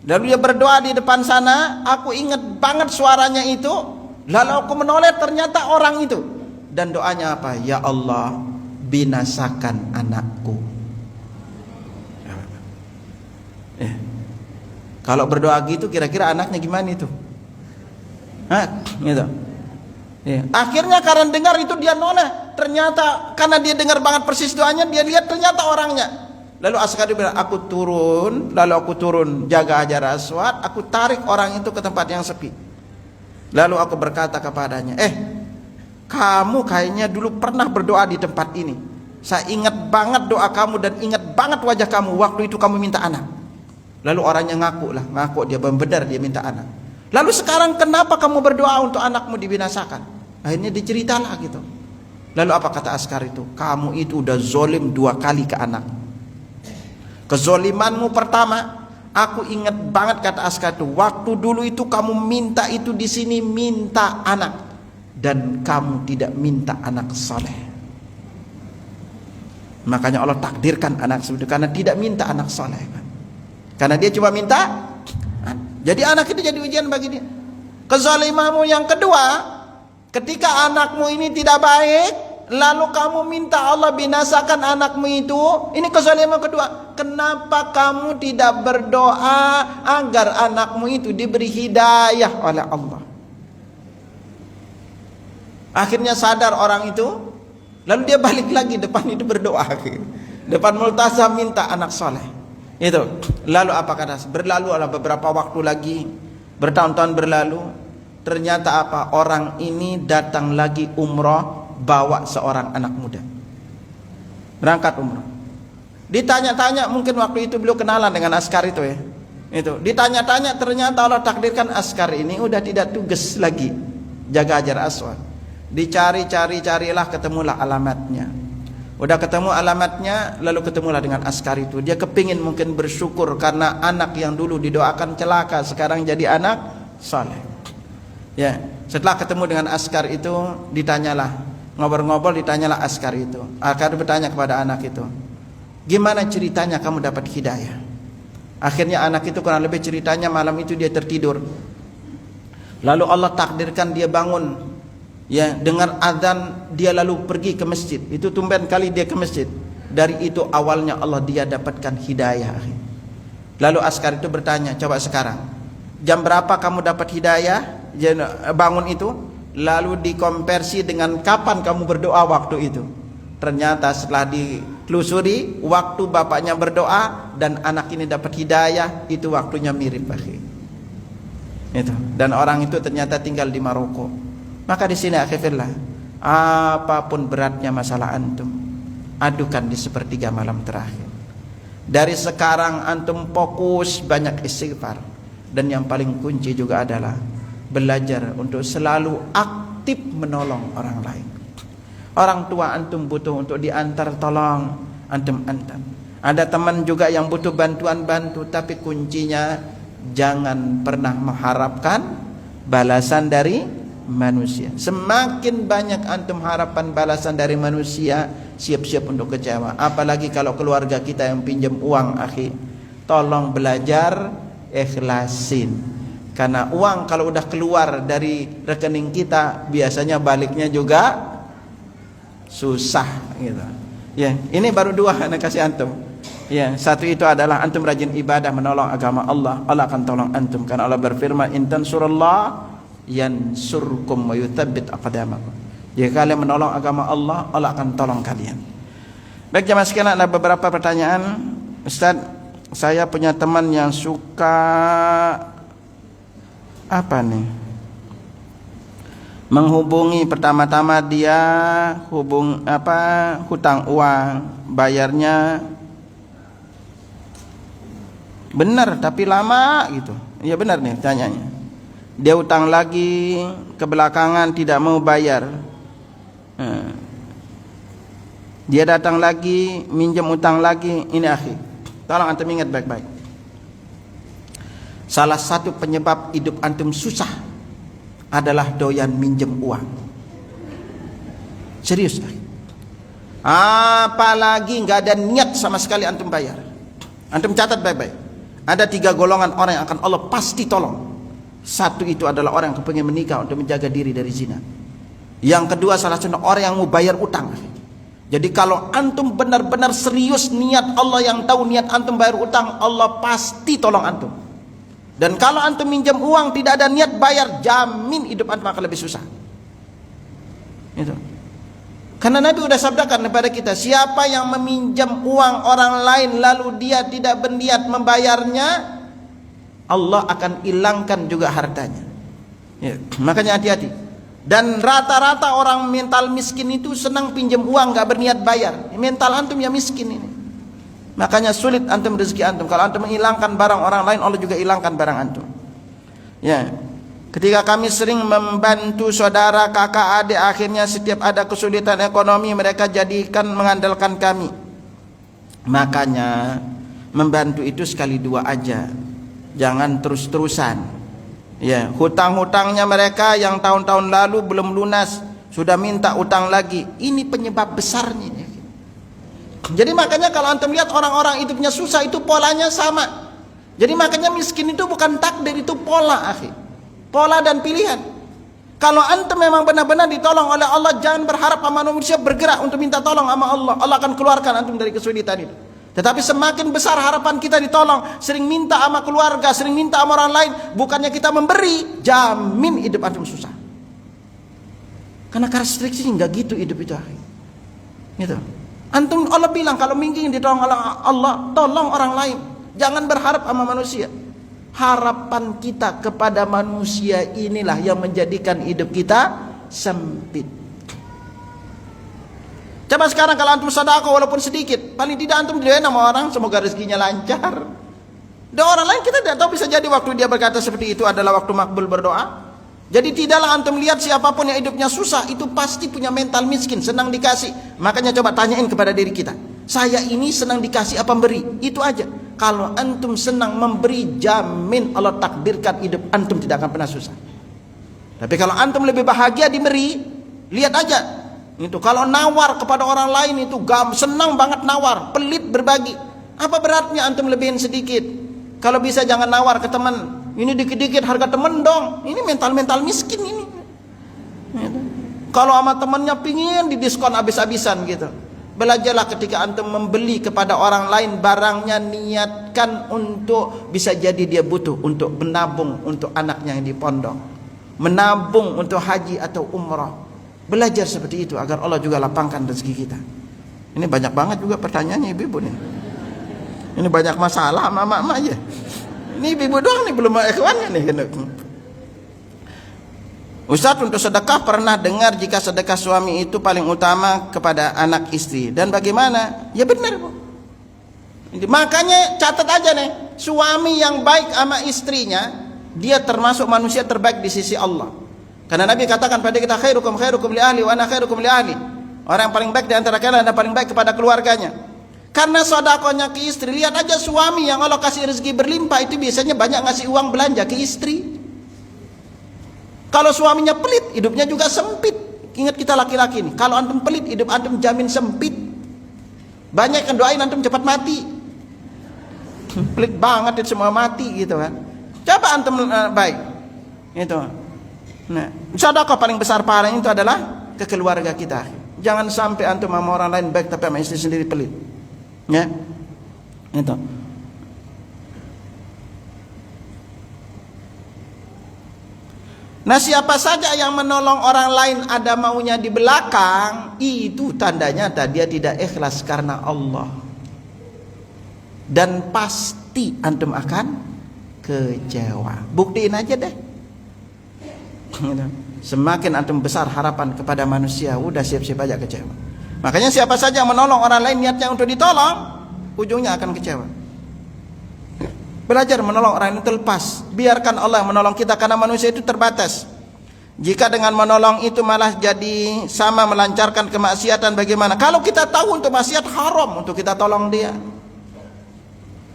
Lalu dia berdoa di depan sana, aku ingat banget suaranya itu. Lalu aku menoleh, ternyata orang itu. Dan doanya apa? Ya Allah, binasakan anakku. Kalau berdoa gitu kira-kira anaknya gimana itu? Hah? Gitu. Ya. Akhirnya karena dengar itu dia noleh. Ternyata karena dia dengar banget persis doanya, dia lihat ternyata orangnya. Lalu Askari bilang, aku turun jaga Hajar Aswad, aku tarik orang itu ke tempat yang sepi. Lalu aku berkata kepadanya, kamu kayaknya dulu pernah berdoa di tempat ini. Saya ingat banget doa kamu dan ingat banget wajah kamu waktu itu kamu minta anak. Lalu orangnya ngaku dia benar dia minta anak. Lalu sekarang kenapa kamu berdoa untuk anakmu dibinasakan? Akhirnya diceritalah gitu. Lalu apa kata Askar itu? Kamu itu udah zolim 2 kali ke anak. Kezolimanmu pertama, aku ingat banget kata Askar itu, waktu dulu itu kamu minta itu di sini minta anak, dan kamu tidak minta anak saleh. Makanya Allah takdirkan anak seperti itu karena tidak minta anak saleh. Karena dia cuma minta, jadi anak itu jadi ujian bagi dia. Kezalimanmu yang kedua, ketika anakmu ini tidak baik, lalu kamu minta Allah binasakan anakmu itu. Ini kezaliman kedua. Kenapa kamu tidak berdoa agar anakmu itu diberi hidayah oleh Allah? Akhirnya sadar orang itu, lalu dia balik lagi depan itu berdoa, depan multazam minta anak soleh. Itu. Lalu apa kata? Berlalu beberapa waktu lagi, bertahun-tahun berlalu. Ternyata apa? Orang ini datang lagi umroh bawa seorang anak muda. Berangkat umroh. Ditanya-tanya, mungkin waktu itu beliau kenalan dengan Askar itu ya. Itu. Ditanya-tanya, ternyata Allah takdirkan Askar ini udah tidak tugas lagi jaga Hajar Aswad. Dicari-carilah, ketemulah alamatnya. Udah ketemu alamatnya, lalu ketemulah dengan Askar itu. Dia kepingin mungkin bersyukur karena anak yang dulu didoakan celaka sekarang jadi anak saleh. Ya, setelah ketemu dengan Askar itu, ditanyalah, ngobrol-ngobrol, ditanyalah Askar itu. Askar bertanya kepada anak itu, gimana ceritanya kamu dapat hidayah? Akhirnya anak itu kurang lebih ceritanya malam itu dia tertidur. Lalu Allah takdirkan dia bangun, ya, dengar azan, dia lalu pergi ke masjid. Itu tumben kali dia ke masjid. Dari itu awalnya Allah dia dapatkan hidayah. Lalu Askar itu bertanya, coba sekarang, jam berapa kamu dapat hidayah? Bangun itu, lalu dikonversi dengan kapan kamu berdoa waktu itu. Ternyata setelah ditelusuri, waktu bapaknya berdoa dan anak ini dapat hidayah, itu waktunya mirip akhir. Itu. Dan orang itu ternyata tinggal di Maroko. Maka di sini akhirnya, apapun beratnya masalah antum, adukan di sepertiga malam terakhir. Dari sekarang antum fokus banyak istighfar, dan yang paling kunci juga adalah belajar untuk selalu aktif menolong orang lain. Orang tua antum butuh untuk diantar tolong, antum antar. Ada teman juga yang butuh bantuan, bantu, tapi kuncinya jangan pernah mengharapkan balasan dari manusia. Semakin banyak antum harapan balasan dari manusia, siap-siap untuk kecewa. Apalagi kalau keluarga kita yang pinjam uang, akhi, tolong belajar ikhlasin. Karena uang kalau udah keluar dari rekening kita, biasanya baliknya juga susah gitu. Ya, ini baru 2 anak kasih antum. Ya, satu itu adalah antum rajin ibadah menolong agama Allah, Allah akan tolong antum karena Allah berfirman in tansurullah yansurkum wa yutsabbit aqdamakum. Jika kalian menolong agama Allah, Allah akan tolong kalian. Baik jemaah sekalian, ada beberapa pertanyaan. Ustaz, saya punya teman yang suka menghubungi, pertama-tama dia hutang uang, bayarnya benar tapi lama gitu. Iya benar nih tanyanya. Dia utang lagi, kebelakangan tidak mau bayar. Dia datang lagi, minjem utang lagi. Ini akhi, tolong antum ingat baik-baik. Salah satu penyebab hidup antum susah adalah doyan minjem uang. Serius akhi. Apalagi nggak ada niat sama sekali antum bayar. Antum catat baik-baik. Ada 3 golongan orang yang akan Allah pasti tolong. Satu itu adalah orang yang kepengen menikah untuk menjaga diri dari zina. Yang kedua salah satu orang yang mau bayar utang. Jadi kalau antum benar-benar serius niat, Allah yang tahu niat antum bayar utang, Allah pasti tolong antum. Dan kalau antum minjam uang tidak ada niat bayar, jamin hidup antum akan lebih susah. Itu. Karena Nabi sudah sabdakan kepada kita, siapa yang meminjam uang orang lain lalu dia tidak berniat membayarnya, Allah akan hilangkan juga hartanya. Ya, makanya hati-hati. Dan rata-rata orang mental miskin itu senang pinjam uang gak berniat bayar. Mental antum ya miskin ini. Makanya sulit antum rezeki antum. Kalau antum menghilangkan barang orang lain, Allah juga hilangkan barang antum. Ya. Ketika kami sering membantu saudara, kakak, adik, akhirnya setiap ada kesulitan ekonomi mereka jadikan mengandalkan kami. Makanya membantu itu sekali dua aja. Jangan terus-terusan. Ya, hutang-hutangnya mereka yang tahun-tahun lalu belum lunas, sudah minta utang lagi. Ini penyebab besarnya. Jadi makanya kalau antum lihat orang-orang hidupnya susah, itu polanya sama. Jadi makanya miskin itu bukan takdir, itu pola, akhi. Pola dan pilihan. Kalau antum memang benar-benar ditolong oleh Allah, jangan berharap sama manusia bergerak untuk minta tolong sama Allah. Allah akan keluarkan antum dari kesulitan itu. Tetapi semakin besar harapan kita ditolong, sering minta sama keluarga, sering minta sama orang lain, bukannya kita memberi, jamin hidup antum susah. Karena restriksi nggak gitu hidup itu. Gitu. Antum Allah bilang kalau mungkin ditolong oleh Allah, tolong orang lain. Jangan berharap sama manusia. Harapan kita kepada manusia inilah yang menjadikan hidup kita sempit. Coba sekarang kalau antum sedekah walaupun sedikit, paling tidak antum doain sama orang semoga rezekinya lancar. Doa orang lain kita tidak tahu, bisa jadi waktu dia berkata seperti itu adalah waktu makbul berdoa. Jadi tidaklah antum lihat siapapun yang hidupnya susah itu pasti punya mental miskin, senang dikasih. Makanya coba tanyain kepada diri kita, saya ini senang dikasih apa memberi? Itu aja. Kalau antum senang memberi, jamin Allah takdirkan hidup antum tidak akan pernah susah. Tapi kalau antum lebih bahagia diberi, lihat aja. Itu kalau nawar kepada orang lain itu senang banget nawar, pelit berbagi. Apa beratnya antum lebihin sedikit? Kalau bisa jangan nawar ke teman. Ini dikit-dikit harga teman dong. Ini mental-mental miskin ini. Kalau sama temannya pingin didiskon habis-habisan gitu. Belajarlah ketika antum membeli kepada orang lain barangnya, niatkan untuk bisa jadi dia butuh untuk menabung untuk anaknya yang di pondok, menabung untuk haji atau umrah. Belajar seperti itu agar Allah juga lapangkan rezeki kita. Ini banyak banget juga pertanyaannya ibu-ibu nih. Ini banyak masalah mama-mama aja. Ini ibu-ibu doang nih, belum ikhwannya nih. Ustaz, untuk sedekah pernah dengar jika sedekah suami itu paling utama kepada anak istri. Dan bagaimana? Ya benar, Bu. Makanya catat aja nih, suami yang baik sama istrinya, dia termasuk manusia terbaik di sisi Allah. Karena Nabi katakan pada kita, khairukum li ahli wa ana khairukum li ahli. Orang yang paling baik di antara kalian adalah paling baik kepada keluarganya. Karena sedekahnya ke istri, lihat aja suami yang Allah kasih rezeki berlimpah itu biasanya banyak ngasih uang belanja ke istri. Kalau suaminya pelit, hidupnya juga sempit. Ingat kita laki-laki nih, kalau antum pelit, hidup antum jamin sempit. Banyak yang doain antum cepat mati. Pelit banget itu semua mati gitu kan. Coba antum baik. Itu. Nah, sedekah paling besar pahalanya itu adalah ke keluarga kita. Jangan sampai antum sama orang lain baik tapi sama istri sendiri pelit. Ya. Itu. Nah, siapa saja yang menolong orang lain ada maunya di belakang, itu tandanya dia tidak ikhlas karena Allah. Dan pasti antum akan kecewa. Buktiin aja deh. Semakin antum besar harapan kepada manusia, udah siap-siap aja kecewa. Makanya siapa saja yang menolong orang lain niatnya untuk ditolong, ujungnya akan kecewa. Belajar menolong orang itu lepas. Biarkan Allah menolong kita karena manusia itu terbatas. Jika dengan menolong itu malah jadi sama melancarkan kemaksiatan, bagaimana? Kalau kita tahu untuk maksiat haram untuk kita tolong dia.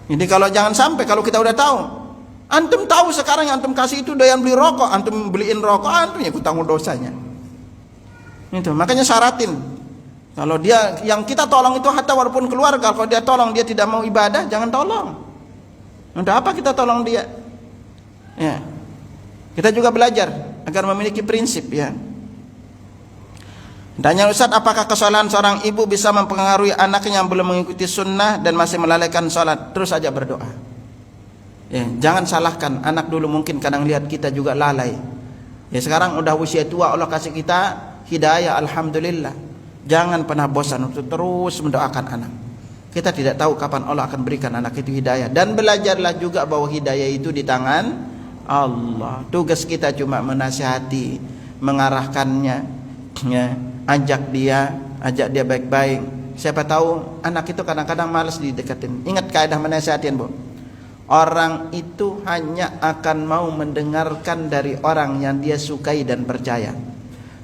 Jadi kalau jangan sampai kalau kita udah tahu. Antum tahu sekarang yang antum kasih itu doyan beli rokok, antum beliin rokok, antum ya tanggung dosanya. Itu makanya syaratin. Kalau dia yang kita tolong itu hatta walaupun keluarga, kalau dia tolong dia tidak mau ibadah, jangan tolong. Untuk apa kita tolong dia? Ya. Kita juga belajar agar memiliki prinsip, ya. Tanya Ustaz, apakah kesalahan seorang ibu bisa mempengaruhi anaknya yang belum mengikuti sunnah dan masih melalaikan sholat? Terus saja berdoa. Ya, jangan salahkan anak dulu, mungkin kadang lihat kita juga lalai. Ya, sekarang udah usia tua, Allah kasih kita hidayah, alhamdulillah. Jangan pernah bosan untuk terus mendoakan anak. Kita tidak tahu kapan Allah akan berikan anak itu hidayah. Dan belajarlah juga bahwa hidayah itu di tangan Allah. Tugas kita cuma menasihati, mengarahkannya, ya, ajak dia baik-baik. Siapa tahu anak itu kadang-kadang malas dideketin. Ingat kaidah menasihatin, Bu. Orang itu hanya akan mau mendengarkan dari orang yang dia sukai dan percaya.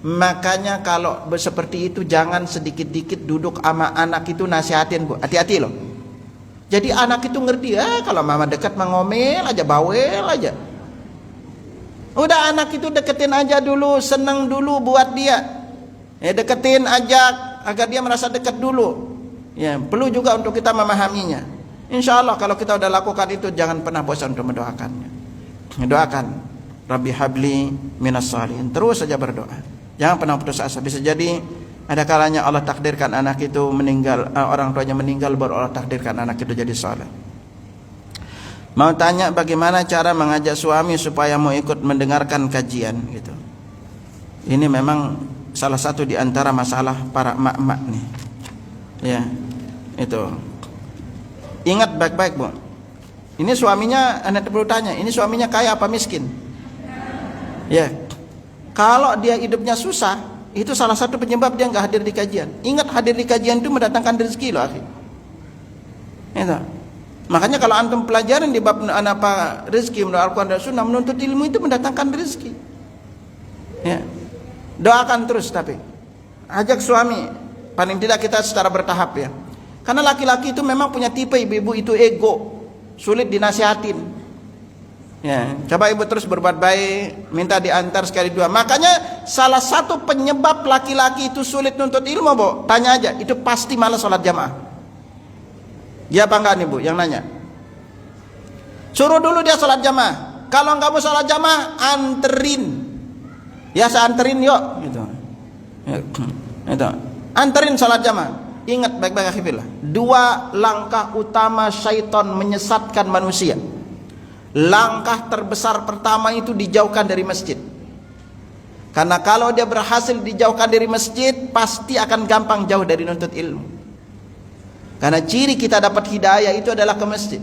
Makanya kalau seperti itu jangan sedikit-dikit duduk sama anak itu nasihatin, Bu. Hati-hati loh. Jadi anak itu ngerti, kalau mama dekat mengomel aja, bawel aja. Udah anak itu deketin aja dulu, seneng dulu buat dia. Ya, deketin, ajak agar dia merasa dekat dulu. Ya, perlu juga untuk kita memahaminya. Insya Allah kalau kita udah lakukan itu, jangan pernah bosan untuk mendoakannya. Doakan, Rabbi habli minas shalihin. Terus saja berdoa. Jangan pernah putus asa. Bisa jadi ada kalanya Allah takdirkan anak itu meninggal, orang tuanya meninggal, baru Allah takdirkan anak itu jadi saleh. Mau tanya bagaimana cara mengajak suami supaya mau ikut mendengarkan kajian gitu. Ini memang salah satu di antara masalah para emak-emak nih. Ya, itu. Ingat baik-baik, Bu. Ini suaminya, Anda perlu tanya, ini suaminya kaya apa miskin? Ya. Kalau dia hidupnya susah, itu salah satu penyebab dia nggak hadir di kajian. Ingat, hadir di kajian itu mendatangkan rezeki loh, akhi. Itu. Makanya kalau antum pelajarin di bab apa rezeki menurut Al-Quran dan Sunnah, menuntut ilmu itu mendatangkan rezeki. Ya. Doakan terus, tapi ajak suami, paling tidak kita secara bertahap, ya. Karena laki-laki itu memang punya tipe, ibu-ibu itu ego, sulit dinasihatin. Ya, coba ibu terus berbuat baik, minta diantar sekali dua. Makanya salah satu penyebab laki-laki itu sulit nuntut ilmu, Bu, tanya aja, itu pasti malas sholat jamaah. Dia apa enggak nih, Bu, yang nanya? Suruh dulu dia sholat jamaah. Kalau enggak mau sholat jamaah, anterin. Ya, saya anterin yuk, gitu. Ya, itu. Anterin sholat jamaah. Ingat baik-baik, akhirnya. Dua langkah utama syaitan menyesatkan manusia. Langkah terbesar pertama itu dijauhkan dari masjid. Karena kalau dia berhasil dijauhkan dari masjid, pasti akan gampang jauh dari nuntut ilmu. Karena ciri kita dapat hidayah itu adalah ke masjid.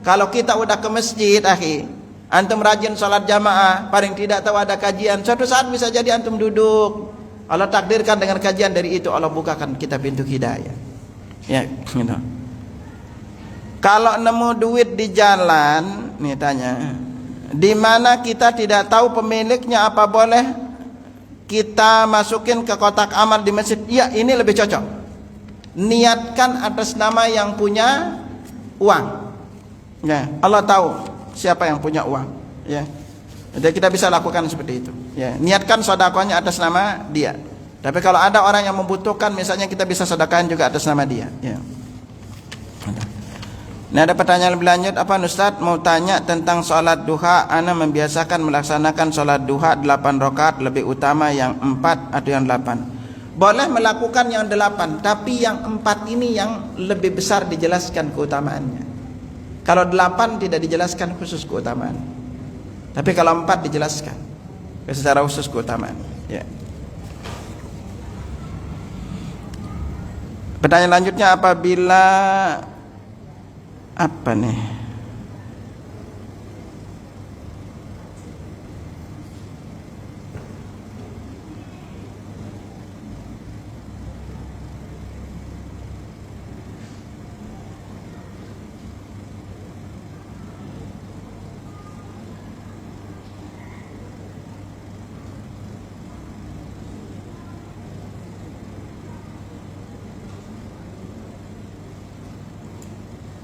Kalau kita udah ke masjid, akhi, antum rajin sholat jamaah, paling tidak tahu ada kajian, suatu saat bisa jadi antum duduk, Allah takdirkan dengan kajian dari itu, Allah bukakan kita pintu hidayah. Ya, gitu. Kalau nemu duit di jalan, nih tanya, di mana kita tidak tahu pemiliknya, apa boleh kita masukin ke kotak amal di masjid? Ya, ini lebih cocok. Niatkan atas nama yang punya uang. Ya, Allah tahu siapa yang punya uang. Ya, jadi kita bisa lakukan seperti itu. Ya, niatkan sedekahnya atas nama dia. Tapi kalau ada orang yang membutuhkan, misalnya kita bisa sedekahkan juga atas nama dia. Ya. Nah, ada pertanyaan lebih lanjut, apa Ustaz mau tanya tentang sholat duha. Ana membiasakan melaksanakan sholat duha 8 rakaat, lebih utama yang 4 atau yang 8. Boleh melakukan yang 8, tapi yang 4 ini yang lebih besar dijelaskan keutamaannya. Kalau 8 tidak dijelaskan khusus keutamaan. Tapi kalau 4 dijelaskan secara khusus keutamaan. Ya. Pertanyaan lanjutnya, apabila apa nih?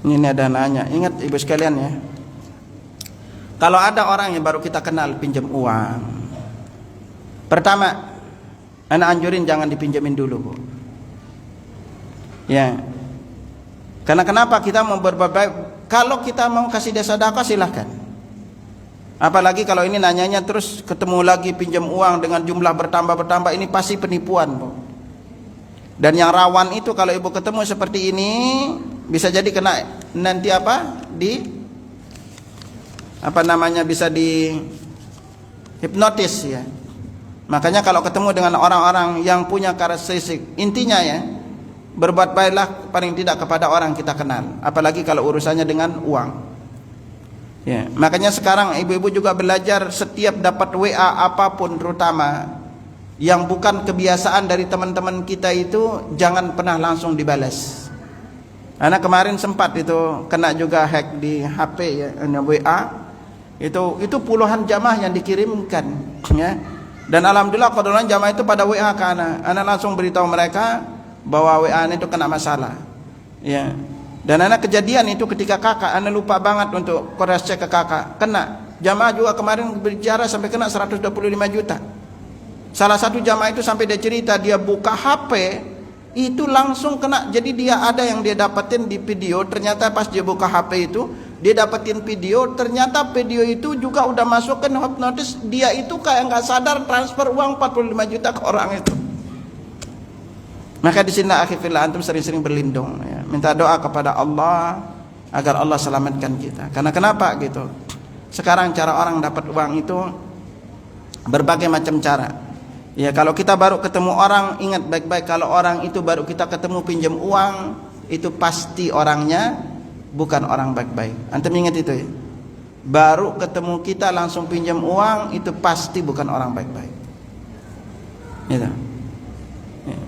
Ini ada nanya, ingat ibu sekalian ya, kalau ada orang yang baru kita kenal pinjam uang, pertama, anak anjurin jangan dipinjemin dulu, Bu. Ya, karena kenapa kita mau berbuat baik? Kalau kita mau kasih dia sedekah silahkan. Apalagi kalau ini nanyanya terus ketemu lagi pinjam uang dengan jumlah bertambah, ini pasti penipuan, Bu. Dan yang rawan itu kalau ibu ketemu seperti ini, bisa jadi kena nanti bisa di hipnotis ya. Makanya kalau ketemu dengan orang-orang yang punya karakteristik, intinya ya, berbuat baiklah paling tidak kepada orang kita kenal, apalagi kalau urusannya dengan uang ya. Makanya sekarang ibu-ibu juga belajar, setiap dapat WA apapun, terutama yang bukan kebiasaan dari teman-teman kita itu, jangan pernah langsung dibalas. Karena kemarin sempat itu kena juga hack di HP ya, WA. Itu puluhan jamaah yang dikirimkan ya. Dan alhamdulillah qadarullah jamaah itu pada WA ke anak langsung beritahu mereka bahwa WA itu kena masalah. Ya. Dan anak kejadian itu ketika kakak, anak lupa banget untuk cross check ke kakak, kena. Jamaah juga kemarin berbicara sampai kena 125 juta. Salah satu jamaah itu sampai dia cerita, dia buka HP itu langsung kena. Jadi dia ada yang dia dapetin di video, ternyata pas dia buka HP itu dia dapetin video, ternyata video itu juga udah masuk ke hipnotis. Dia itu kayak nggak sadar transfer uang 45 juta ke orang itu. Maka di sini akhirnya antum sering-sering berlindung ya. Minta doa kepada Allah agar Allah selamatkan kita. Karena kenapa gitu? Sekarang cara orang dapat uang itu berbagai macam cara. Ya, kalau kita baru ketemu orang, ingat baik-baik, kalau orang itu baru kita ketemu pinjam uang, itu pasti orangnya bukan orang baik-baik. Antum ingat itu ya. Baru ketemu kita langsung pinjam uang, itu pasti bukan orang baik-baik. Gitu. Ya.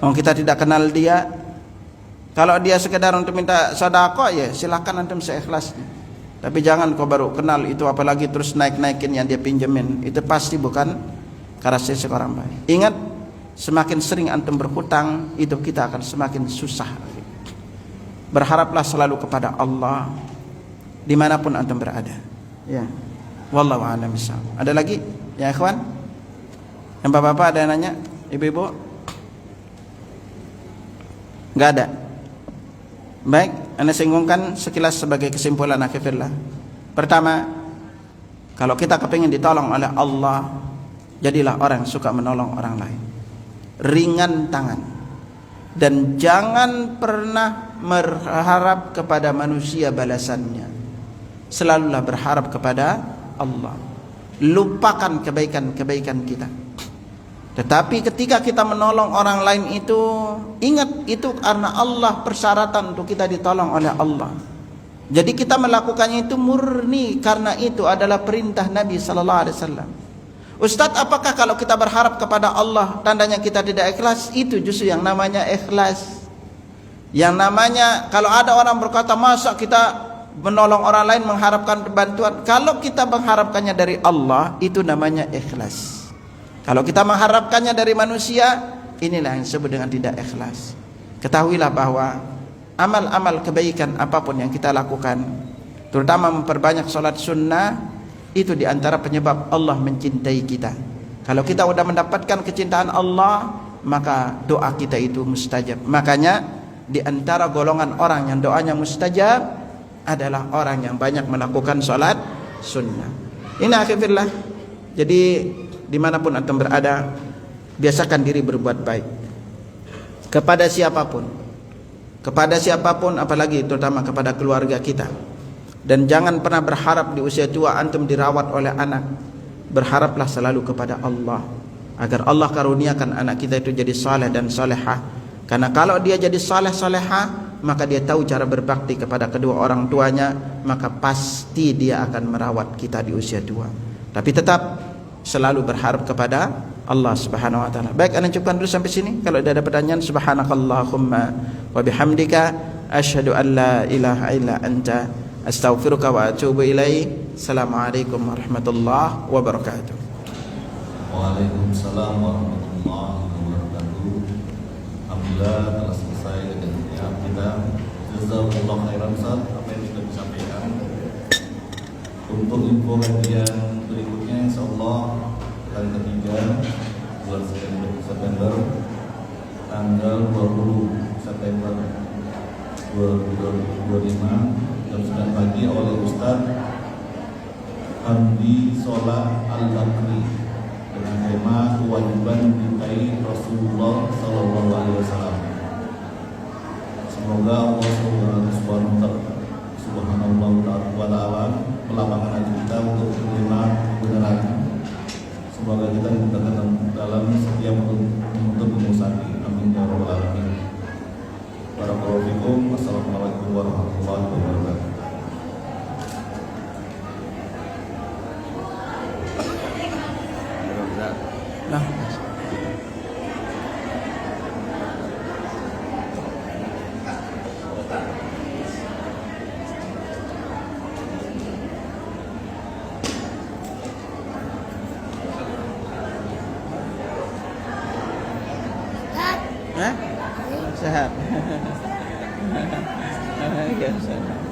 Oh, kita tidak kenal dia. Kalau dia sekedar untuk minta sedekah ya silakan antum seikhlasnya. Tapi jangan kau baru kenal itu apalagi terus naik-naikin yang dia pinjemin. Itu pasti bukan karakteristik orang baik. Ingat, semakin sering antum berhutang, hidup kita akan semakin susah. Berharaplah selalu kepada Allah dimanapun antum berada. Ya, wallahu a'lam bishawab. Ada lagi, ya ikhwan? Yang bapak-bapak ada yang nanya, ibu-ibu? Enggak ada. Baik, anda singgungkan sekilas sebagai kesimpulan akhirnya. Pertama, kalau kita kepingin ditolong oleh Allah, jadilah orang yang suka menolong orang lain, ringan tangan, dan jangan pernah berharap kepada manusia balasannya. Selalulah berharap kepada Allah. Lupakan kebaikan-kebaikan kita. Tetapi ketika kita menolong orang lain itu, ingat itu karena Allah, persyaratan untuk kita ditolong oleh Allah. Jadi kita melakukannya itu murni karena itu adalah perintah Nabi sallallahu alaihi wasallam. Ustadz, apakah kalau kita berharap kepada Allah tandanya kita tidak ikhlas? Itu justru yang namanya ikhlas. Yang namanya, kalau ada orang berkata masa kita menolong orang lain mengharapkan bantuan, kalau kita mengharapkannya dari Allah, itu namanya ikhlas. Kalau kita mengharapkannya dari manusia, inilah yang disebut dengan tidak ikhlas. Ketahuilah bahwa amal-amal kebaikan apapun yang kita lakukan, terutama memperbanyak sholat sunnah, itu diantara penyebab Allah mencintai kita. Kalau kita sudah mendapatkan kecintaan Allah, maka doa kita itu mustajab. Makanya diantara golongan orang yang doanya mustajab adalah orang yang banyak melakukan sholat sunnah. Ini akhirnya. Jadi dimanapun antum berada, biasakan diri berbuat baik kepada siapapun. kepada siapapun, apalagi terutama kepada keluarga kita. Dan jangan pernah berharap di usia tua antum dirawat oleh anak. Berharaplah selalu kepada Allah agar Allah karuniakan anak kita itu jadi saleh dan salehah. Karena kalau dia jadi saleh salehah, maka dia tahu cara berbakti kepada kedua orang tuanya, maka pasti dia akan merawat kita di usia tua. Tapi tetap selalu berharap kepada Allah Subhanahu wa taala. Baik, ana cukupkan dulu sampai sini. Kalau ada pertanyaan, subhanakallahumma wa bihamdika asyhadu an la ilaha illa anta astaghfiruka wa atubu ilaik. Assalamualaikum warahmatullahi wabarakatuh. Waalaikumsalam warahmatullahi wabarakatuh. Alhamdulillah telah selesai kajian kita. Jazakumullah khairan Ustaz apa yang sudah disampaikan. Untuk info kajian berikutnya insyaallah hari ketiga bulan September tanggal 20 September 2025 jam 9 pagi oleh Ustaz Hamdi Solah Al-Bakri dengan tema kewajiban mencintai Rasulullah Sallallahu Alaihi Wasallam. Semoga Allah Subhanahu wa Ta'ala melapangkan hati kita untuk menerima kebenaran. Semoga kita dimudahkan dalam setiap menuntut ilmu syar'i. Amin ya rabbal alamin. Barakallahu fikum. Wassalamualaikum warahmatullahi wabarakatuh. Nah, sehat. Ya, sehat.